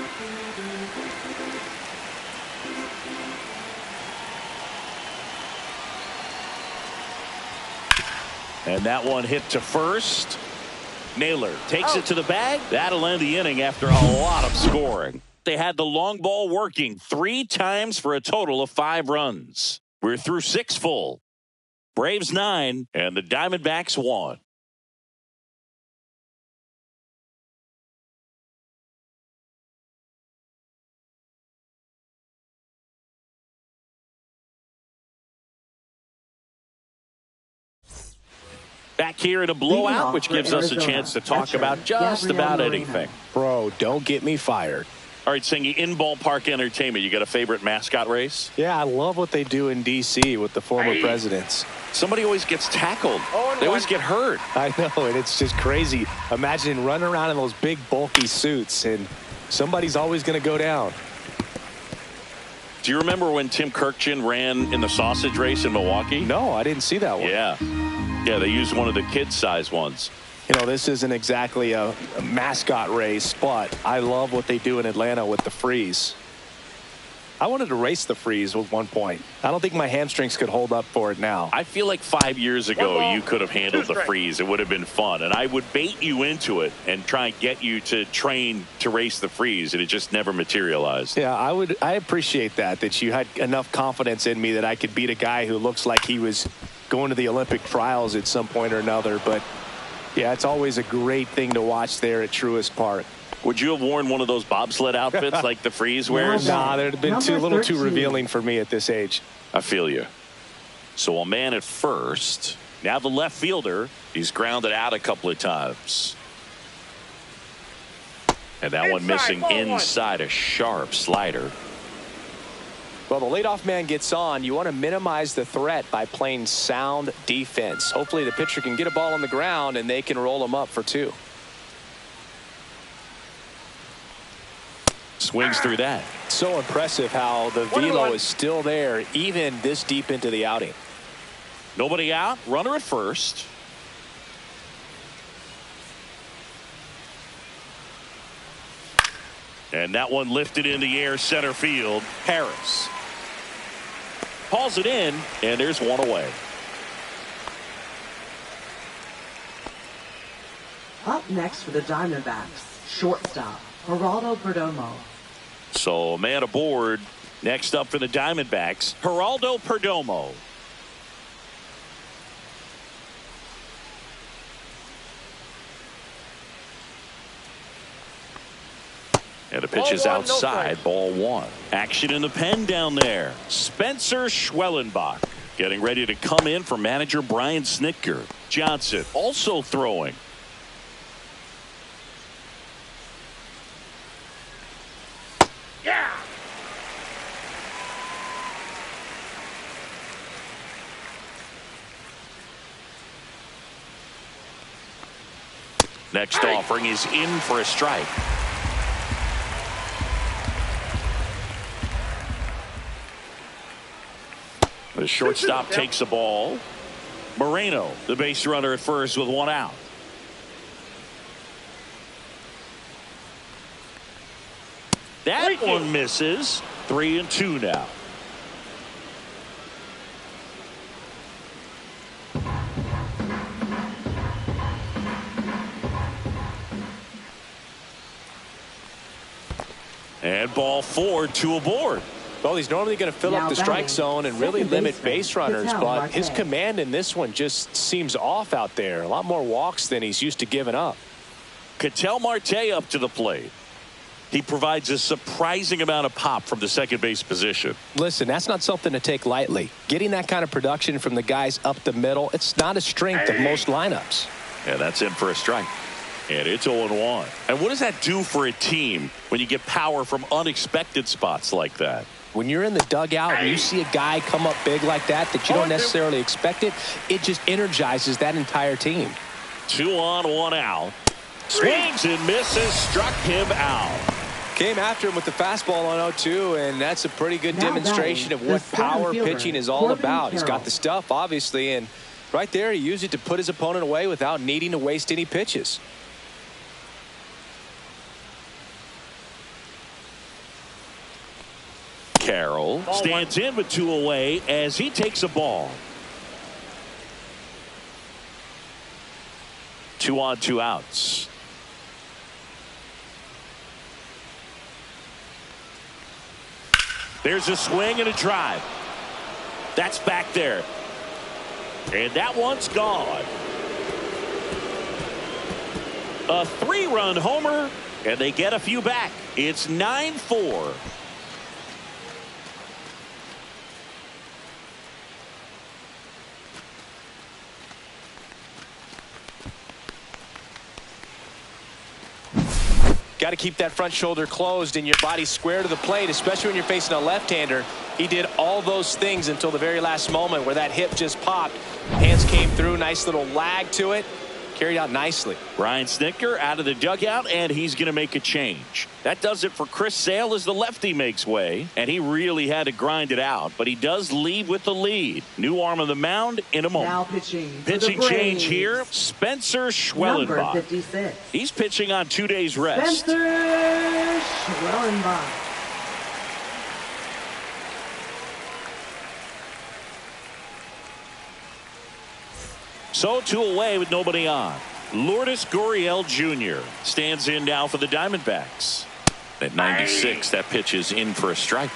S1: And that one hit to first. Naylor takes it to the bag. That'll end the inning after a lot of scoring. They had the long ball working 3 times for a total of 5 runs. We're through 6 full. Braves 9 and the Diamondbacks 1. Back here in a blowout, which gives us a chance to talk about just about anything.
S3: Bro, don't get me fired.
S1: All right, Singy, in ballpark entertainment, you got a favorite mascot race?
S3: Yeah, I love what they do in D.C. with the former presidents.
S1: Somebody always gets tackled. They always get hurt.
S3: I know, and it's just crazy. Imagine running around in those big, bulky suits, and somebody's always going to go down.
S1: Do you remember when Tim Kirkjian ran in the sausage race in Milwaukee?
S3: No, I didn't see that one.
S1: Yeah, they used one of the kid-size ones.
S3: You know, this isn't exactly a mascot race, but I love what they do in Atlanta with the freeze. I wanted to race the freeze at one point. I don't think my hamstrings could hold up for it now.
S1: I feel like 5 years ago you could have handled the freeze. It would have been fun. And I would bait you into it and try and get you to train to race the freeze, and it just never materialized.
S3: Yeah, I appreciate that you had enough confidence in me that I could beat a guy who looks like he was going to the Olympic trials at some point or another. But yeah, it's always a great thing to watch there at Truist Park.
S1: Would you have worn one of those bobsled outfits like the freeze wears?
S3: Nah, they'd have been a little too revealing for me at this age.
S1: I feel you. So a man at first. Now the left fielder. He's grounded out a couple of times. And that one missing inside, a sharp slider.
S3: Well, the leadoff man gets on. You want to minimize the threat by playing sound defense. Hopefully the pitcher can get a ball on the ground and they can roll him up for 2.
S1: Swings through that.
S3: So impressive how the velo is still there even this deep into the outing.
S1: Nobody out. Runner at first. And that one lifted in the air, center field. Harris hauls it in, and there's one away.
S2: Up next for the Diamondbacks, shortstop Geraldo Perdomo.
S1: So a man aboard. Next up for the Diamondbacks, Geraldo Perdomo. And the pitch is outside, ball 1. Action in the pen down there. Spencer Schwellenbach getting ready to come in for manager Brian Snitker. Johnson also throwing.
S4: Yeah.
S1: Next offering is in for a strike. The shortstop takes the ball. Moreno, the base runner at first with 1 out. That one misses. 3-2 now. And ball 4, 2 aboard.
S3: Well, he's normally going to fill up the strike zone and really limit base runners, but his command in this one just seems off out there. A lot more walks than he's used to giving up.
S1: Ketel Marte up to the plate. He provides a surprising amount of pop from the second base position.
S3: Listen, that's not something to take lightly. Getting that kind of production from the guys up the middle, it's not a strength of most lineups.
S1: Yeah, that's in for a strike. And it's 0-1. And what does that do for a team when you get power from unexpected spots like that?
S3: When you're in the dugout and you see a guy come up big like that you don't necessarily expect it, it just energizes that entire team.
S1: 2 on, 1 out. Swings and misses, struck him out.
S3: Came after him with the fastball on 0-2, and that's a pretty good demonstration of what power pitching is all about. He's got the stuff, obviously, and right there he used it to put his opponent away without needing to waste any pitches.
S1: Carroll stands in with 2 away as he takes a ball. 2 on, 2 outs. There's a swing and a drive. That's back there. And that one's gone. A 3-run homer, and they get a few back. It's 9-4.
S3: Got to keep that front shoulder closed and your body square to the plate, especially when you're facing a left-hander. He did all those things until the very last moment where that hip just popped. Hands came through, nice little lag to it. Carried out nicely.
S1: Brian Snitker out of the dugout, and he's going to make a change. That does it for Chris Sale as the lefty makes way, and he really had to grind it out, but he does leave with the lead. New arm on the mound in a moment.
S2: Now pitching
S1: change here, Spencer Schwellenbach.
S2: Number 56.
S1: He's pitching on 2 days rest.
S2: Spencer Schwellenbach.
S1: So 2 away with nobody on. Lourdes Gurriel Jr. stands in now for the Diamondbacks. At 96, that pitch is in for a strike.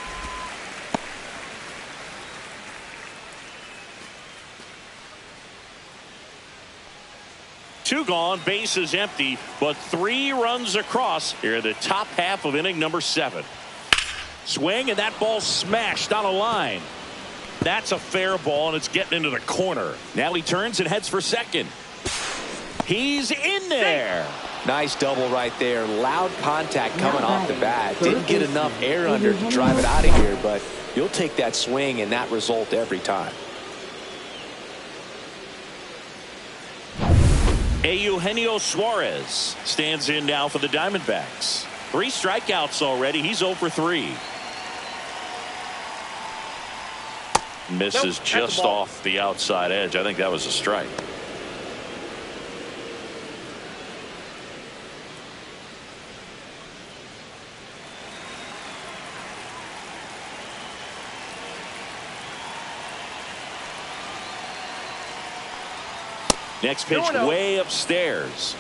S1: Two gone, bases empty, but 3 runs across here in the top half of inning number 7. Swing, and that ball smashed on a line. That's a fair ball, and it's getting into the corner. Now he turns and heads for second. He's in there.
S3: Nice double right there. Loud contact coming off the bat. Didn't get enough air under to drive it out of here, but you'll take that swing and that result every time.
S1: Eugenio Suarez stands in now for the Diamondbacks. 3 strikeouts already. He's 0 for 3. Misses just off the outside edge. I think that was a strike. Next pitch way upstairs.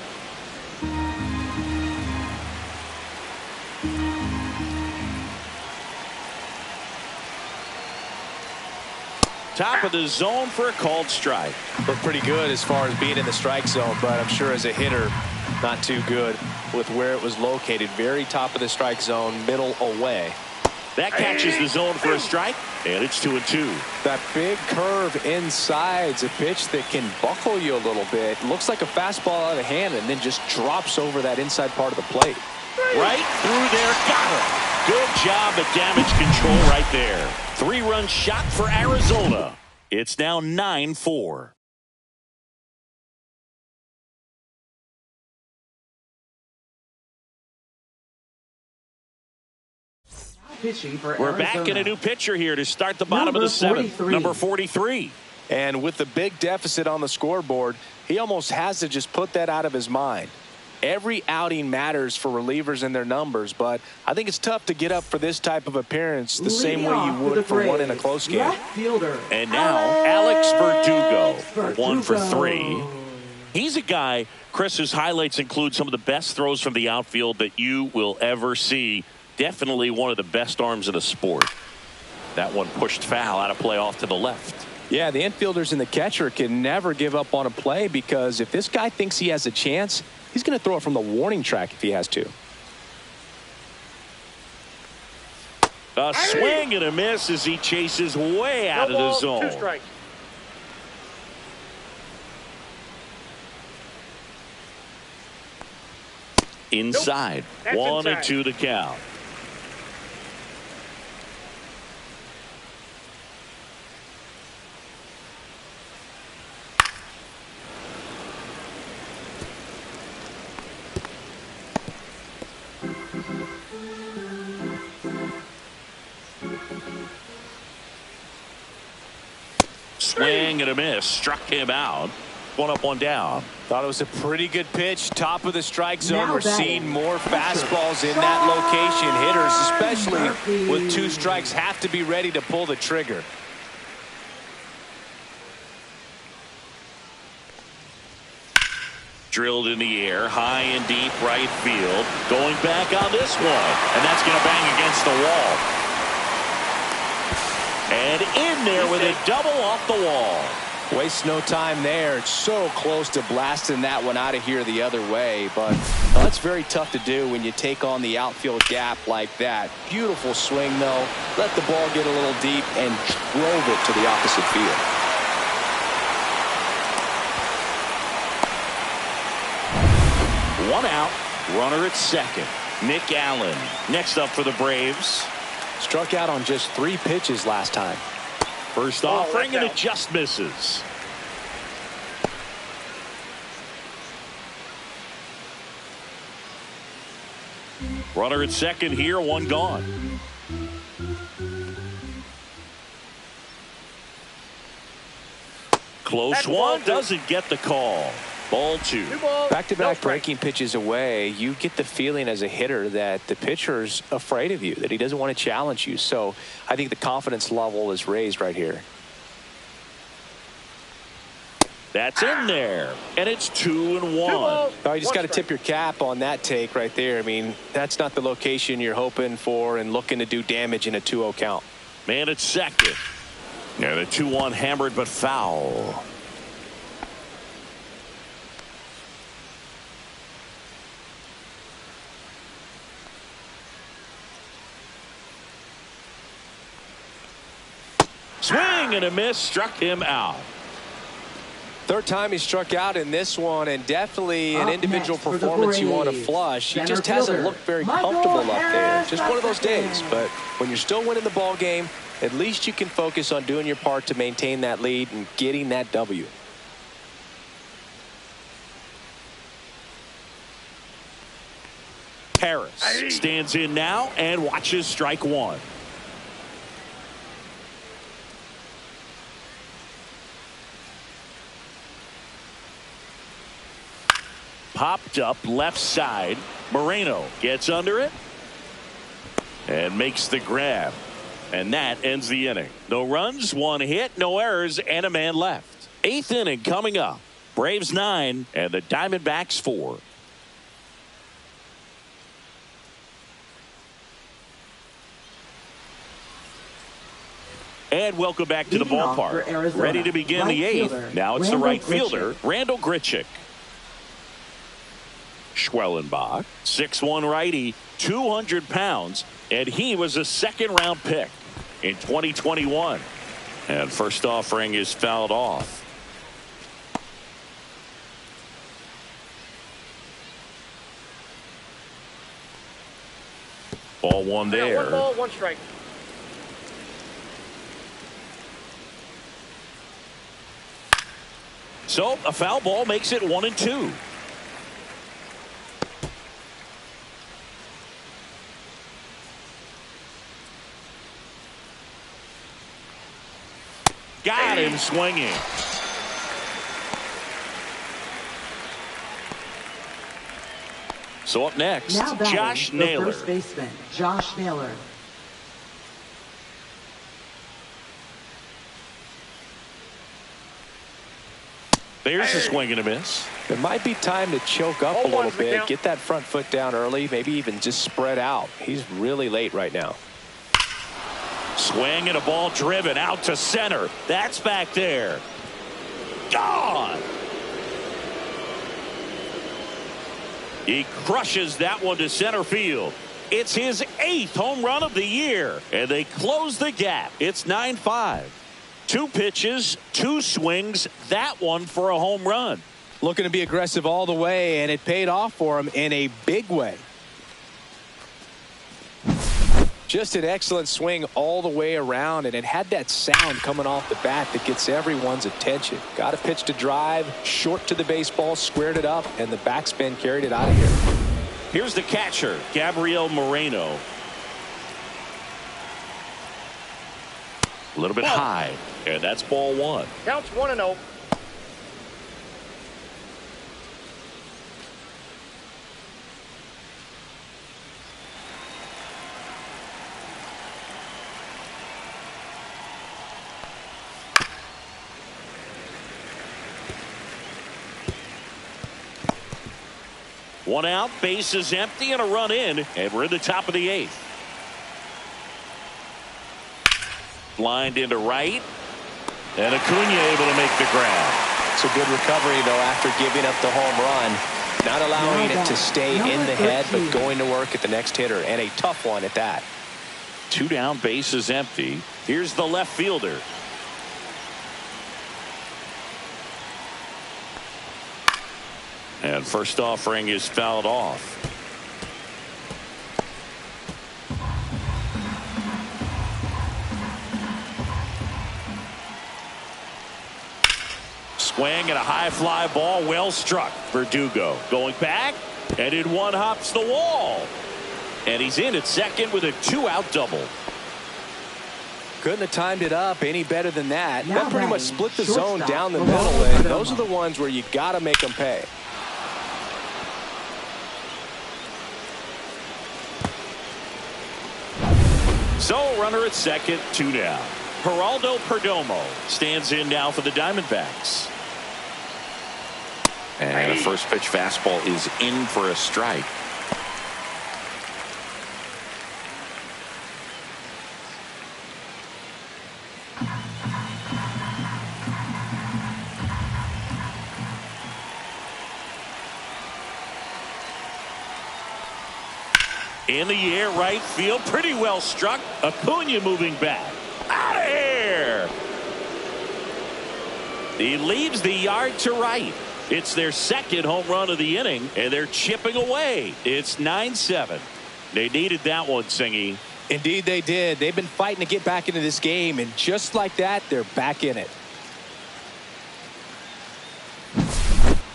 S1: Top of the zone for a called strike.
S3: Looked pretty good as far as being in the strike zone, but I'm sure as a hitter, not too good with where it was located. Very top of the strike zone, middle away.
S1: That catches the zone for a strike, and it's 2-2.
S3: That big curve inside's a pitch that can buckle you a little bit. Looks like a fastball out of hand and then just drops over that inside part of the plate.
S1: Right through there, got him. Good job at damage control right there. 3-run shot for Arizona. It's now 9-4. We're back in a new pitcher here to start the bottom of the 7th. Number 43.
S3: And with the big deficit on the scoreboard, he almost has to just put that out of his mind. Every outing matters for relievers and their numbers, but I think it's tough to get up for this type of appearance the same way you would for one in a close game.
S1: And now Alex Verdugo, 1 for 3. He's a guy, Chris, whose highlights include some of the best throws from the outfield that you will ever see. Definitely one of the best arms in the sport. That one pushed foul out of play off to the left.
S3: Yeah, the infielders and the catcher can never give up on a play, because if this guy thinks he has a chance, he's going to throw it from the warning track if he has to.
S1: A swing and a miss as he chases way out of the zone.
S4: 2 strikes.
S1: Inside.
S4: Nope.
S1: 1-2 to count. Swing and a miss. Struck him out. 1 up, 1 down.
S3: Thought it was a pretty good pitch. Top of the strike zone.
S2: Now
S3: We're seeing more fastballs in that location. Hitters, especially with 2 strikes, have to be ready to pull the trigger.
S1: Drilled in the air, high and deep right field. Going back on this one. And that's going to bang against the wall. And in there with a double off the wall.
S3: Waste no time there. It's so close to blasting that one out of here the other way, but that's very tough to do when you take on the outfield gap like that. Beautiful swing, though. Let the ball get a little deep and drove it to the opposite field.
S1: One out. Runner at second. Nick Allen next up for the Braves.
S3: Struck out on just 3 pitches last time.
S1: First offering, and it just misses. Runner at second here, 1 gone. Close one, doesn't get the call. Ball 2.
S3: Back-to-back breaking pitches away, you get the feeling as a hitter that the pitcher's afraid of you, that he doesn't want to challenge you. So I think the confidence level is raised right here.
S1: That's in there, and it's 2-1.
S3: Oh, you just got to tip your cap on that take right there. I mean, that's not the location you're hoping for and looking to do damage in a 2-0 count.
S1: Man at second. Yeah, the 2-1 hammered but foul. Swing and a miss, struck him out.
S3: Third time he struck out in this one, and definitely an individual performance you want to flush. He just hasn't looked very comfortable up there. Just one of those days. But when you're still winning the ball game, at least you can focus on doing your part to maintain that lead and getting that W.
S1: Harris stands in now and watches strike 1. Popped up left side. Moreno gets under it and makes the grab. And that ends the inning. No runs, 1 hit, no errors, and a man left. 8th inning coming up. Braves 9 and the Diamondbacks 4. And welcome back to the ballpark. Ready to begin the 8th. Now it's the right fielder, Randall Grichuk. Schwellenbach, 6'1" righty, 200 pounds, and he was a 2nd-round pick in 2021. And first offering is fouled off. Ball 1 there.
S4: 1 ball, 1 strike.
S1: So a foul ball makes it 1-2. Got him swinging. So up next, Josh Naylor.
S2: First baseman, Josh Naylor.
S1: There's a swing and a miss.
S3: It might be time to choke up a little
S4: 0-1's the
S3: bit,
S4: count.
S3: get that front foot down early, maybe even just spread out. He's really late right now.
S1: Swing and a ball driven out to center. That's back there. Gone. He crushes that one to center field. It's his 8th home run of the year, and they close the gap. It's 9-5. 2 pitches, 2 swings, that one for a home run.
S3: Looking to be aggressive all the way, and it paid off for him in a big way. Just an excellent swing all the way around, and it had that sound coming off the bat that gets everyone's attention. Got a pitch to drive, short to the baseball, squared it up, and the backspin carried it out of here.
S1: Here's the catcher, Gabriel Moreno. A little bit high, and that's ball 1.
S4: Counts 1-0.
S1: One out, base is empty, and a run in, and we're in the top of the 8th. Lined into right, and Acuna able to make the grab.
S3: It's a good recovery, though, after giving up the home run. Not allowing it to stay in the head, but going to work at the next hitter, and a tough one at that.
S1: 2 down, base is empty. Here's the left fielder. And first offering is fouled off. Swing and a high fly ball, well struck. Verdugo going back, and in one hops the wall. And he's in at second with a 2-out double.
S3: Couldn't have timed it up any better than that.
S2: Now
S3: That pretty much
S2: batting,
S3: split the zone
S2: shortstop,
S3: down the
S2: Geraldo
S3: middle, and
S2: Perdomo.
S3: those are the ones where you got to make them pay.
S1: So runner at second, 2 down. Geraldo Perdomo stands in now for the Diamondbacks. And a first pitch fastball is in for a strike. In the air, right field, pretty well struck. Acuna moving back. Out of here. He leaves the yard to right. It's their second home run of the inning, and they're chipping away. It's 9-7. They needed that one, Singy.
S3: Indeed they did. They've been fighting to get back into this game, and just like that, they're back in it.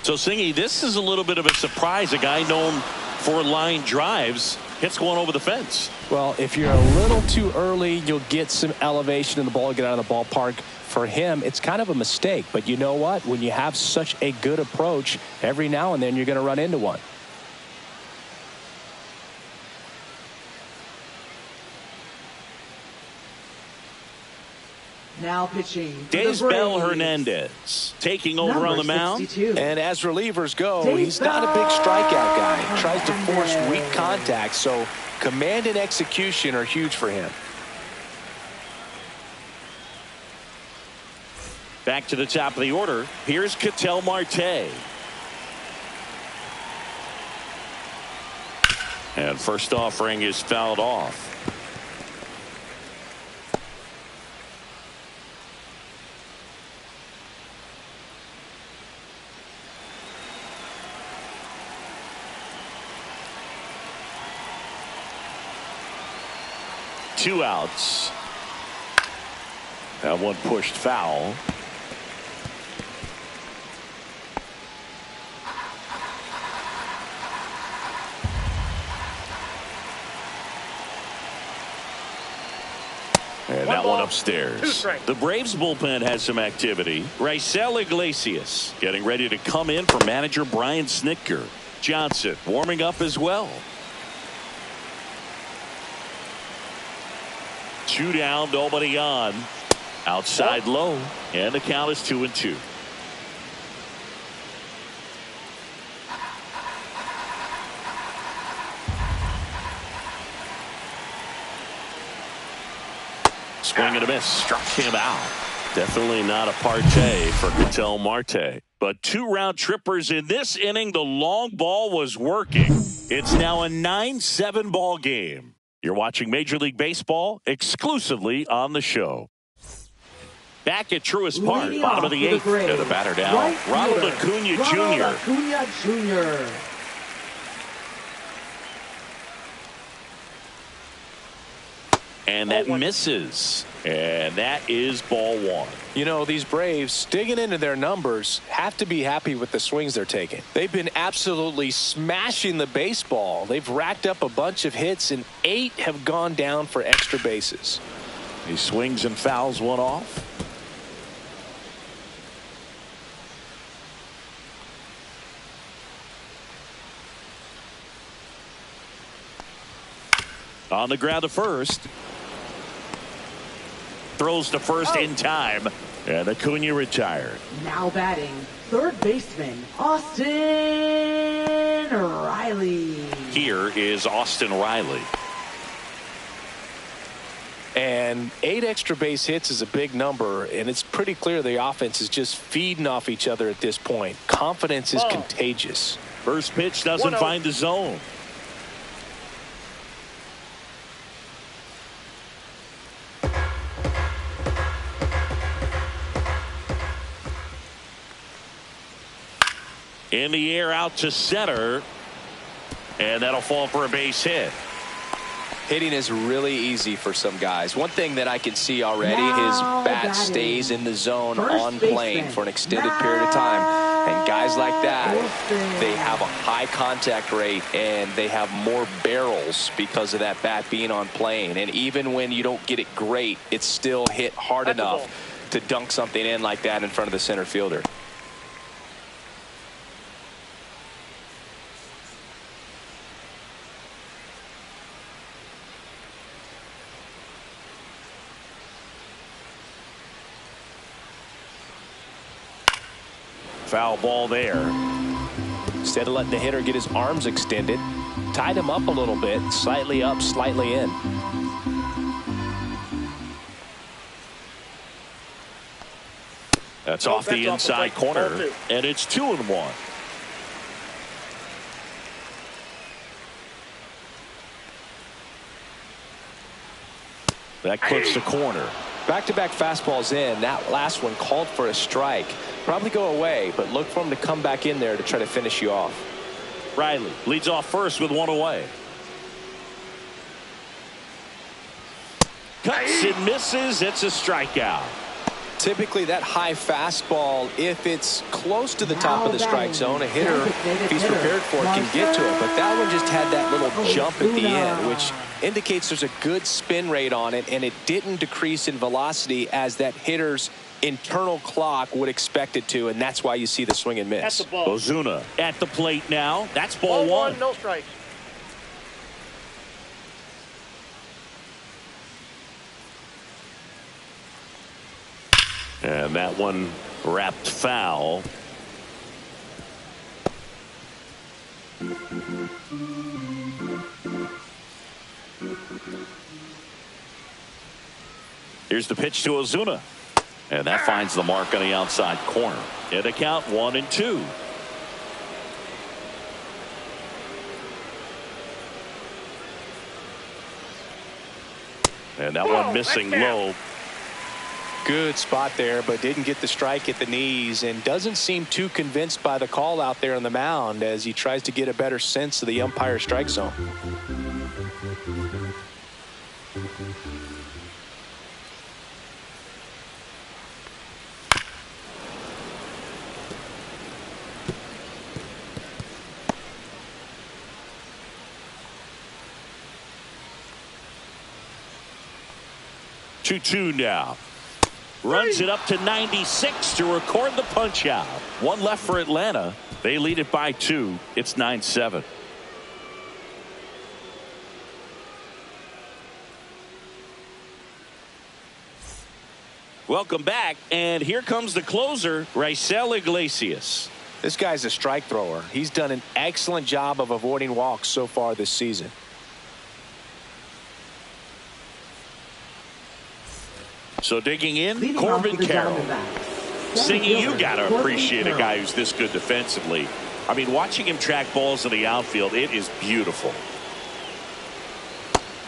S1: So, Singy, this is a little bit of a surprise. A guy known for line drives hits one over the fence.
S3: Well, if you're a little too early, you'll get some elevation in the ball, get out of the ballpark. For him, it's kind of a mistake. But you know what? When you have such a good approach, every now and then you're going to run into one.
S2: Now pitching for the
S1: Daysbel
S2: Braves.
S1: Hernandez taking over
S2: Number
S1: on the mound.
S2: 62.
S3: And as relievers go, he's not a big strikeout guy. He tries to force weak contact, so command and execution are huge for him.
S1: Back to the top of the order. Here's Ketel Marte. And first offering is fouled off. Two outs. That one pushed foul. And that one upstairs. The Braves bullpen has some activity. Raisel Iglesias getting ready to come in for manager Brian Snitker. Johnson warming up as well. 2 down, nobody on. Outside low, and the count is 2-2. Swing and a miss. Struck him out. Definitely not a partay for Ketel Marte. But 2 round trippers in this inning. The long ball was working. It's now a 9-7 ball game. You're watching Major League Baseball exclusively on the show. Back at Truist Park, bottom of the 8th. And the batter down,
S2: Right
S1: Ronald
S2: fielder,
S1: Acuna
S2: Ronald
S1: Jr.
S2: Acuna Jr.
S1: And that misses. And that is ball 1.
S3: You know, these Braves, digging into their numbers, have to be happy with the swings they're taking. They've been absolutely smashing the baseball. They've racked up a bunch of hits, and 8 have gone down for extra bases.
S1: He swings and fouls one off. On the ground to first. Throws to first in time. And Acuna retired.
S2: Now batting, third baseman, Austin Riley.
S1: Here is Austin Riley.
S3: And 8 extra base hits is a big number, and it's pretty clear the offense is just feeding off each other at this point. Confidence is contagious.
S1: First pitch doesn't find the zone. In the air out to center. And that'll fall for a base hit.
S3: Hitting is really easy for some guys. One thing that I can see already, his bat stays in the zone on plane for an extended period of time. And guys like that, they have a high contact rate and they have more barrels because of that bat being on plane. And even when you don't get it great, it's still hit hard enough to dunk something in like that in front of the center fielder.
S1: Foul ball there.
S3: Instead of letting the hitter get his arms extended, tied him up a little bit, slightly up, slightly in.
S1: That's off the inside corner, and it's 2-1. That clips the corner.
S3: Back-to-back fastballs in. That last one called for a strike. Probably go away, but look for him to come back in there to try to finish you off.
S1: Riley leads off first with 1 away. Cuts and misses. It's a strikeout.
S3: Typically that high fastball, if it's close to the top of the strike zone, a hitter, if he's prepared for it, can get to it. But that one just had that little jump at the end, which indicates there's a good spin rate on it, and it didn't decrease in velocity as that hitter's internal clock would expect it to, and that's why you see the swing and miss.
S1: Ozuna at the plate now. That's ball 1.
S4: No strike.
S1: And that one wrapped foul. Here's the pitch to Ozuna. And that finds the mark on the outside corner. And the count 1-2. And that one missing low.
S3: Good spot there, but didn't get the strike at the knees and doesn't seem too convinced by the call out there on the mound as he tries to get a better sense of the umpire strike zone.
S1: Two now. Runs it up to 96 to record the punch out. 1 left for Atlanta. They lead it by 2. It's 9-7. Welcome back, and here comes the closer, Raisel Iglesias.
S3: This guy's a strike thrower. He's done an excellent job of avoiding walks so far this season.
S1: So digging in,
S2: Leading off
S1: Corbin
S2: for the
S1: Carroll.
S2: Diamondbacks.
S1: Singing, you got to
S2: Corbin
S1: appreciate a
S2: Carroll.
S1: guy who's this good defensively. I mean, watching him track balls in the outfield, it is beautiful.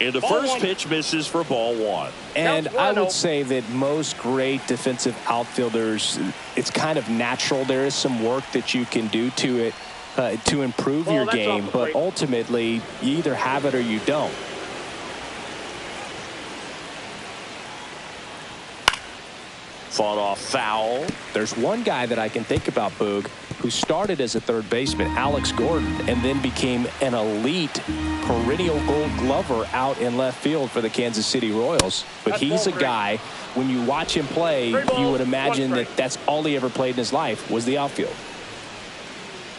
S1: And the first pitch misses for ball one.
S3: And I would say that most great defensive outfielders, it's kind of natural. There is some work that you can do to it to improve your game, but ultimately you either have it or you don't.
S1: Fought off foul.
S3: There's one guy that I can think about, Boog, who started as a third baseman, Alex Gordon, and then became an elite perennial Gold Glover out in left field for the Kansas City Royals. But he's a guy, when you watch him play, you would imagine that that's all he ever played in his life was the outfield.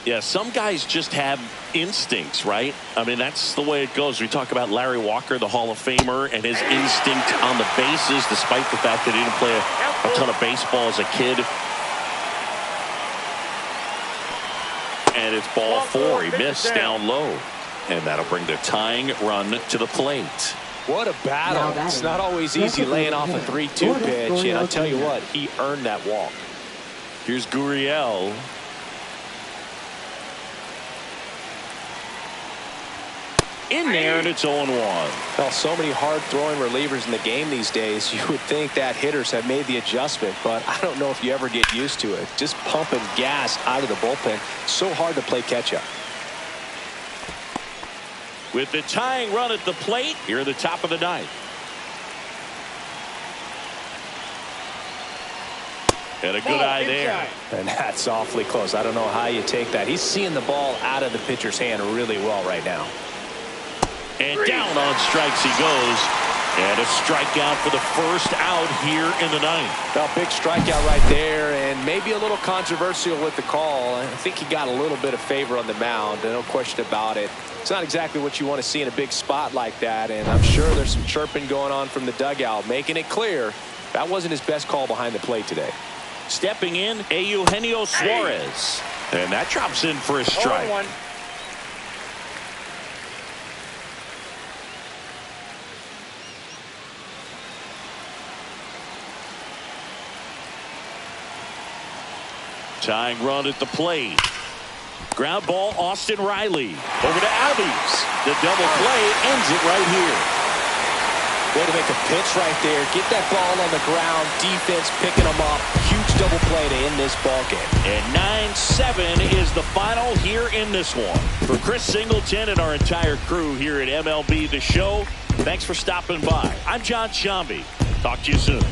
S1: Yeah, some guys just have instincts, right? I mean, that's the way it goes. We talk about Larry Walker, the Hall of Famer, and his instinct on the bases, despite the fact that he didn't play a ton of baseball as a kid. And it's ball four. He missed down low. And that'll bring the tying run to the plate.
S3: What a battle. It's not always easy laying off a 3-2 pitch, and I'll tell you what, he earned that walk.
S1: Here's Gurriel. In there, and it's 0-1.
S3: Well, so many hard-throwing relievers in the game these days, you would think that hitters have made the adjustment, but I don't know if you ever get used to it. Just pumping gas out of the bullpen, so hard to play catch-up.
S1: With the tying run at the plate, here at the top of the ninth. And a good eye there.
S3: And that's awfully close. I don't know how you take that. He's seeing the ball out of the pitcher's hand really well right now.
S1: And down on strikes he goes. And a strikeout for the first out here in the ninth.
S3: A big strikeout right there, and maybe a little controversial with the call. I think he got a little bit of favor on the mound, no question about it. It's not exactly what you want to see in a big spot like that, and I'm sure there's some chirping going on from the dugout, making it clear that wasn't his best call behind the plate today.
S1: Stepping in, Eugenio Suarez. And that drops in for a strike.
S4: 0-1.
S1: Tying run at the plate. Ground ball, Austin Riley. Over to Albies. The double play ends it right here.
S3: Way to make a pitch right there. Get that ball on the ground. Defense picking them up. Huge double play to end this ball game.
S1: And 9-7 is the final here in this one. For Chris Singleton and our entire crew here at MLB The Show, thanks for stopping by. I'm John Shambi. Talk to you soon.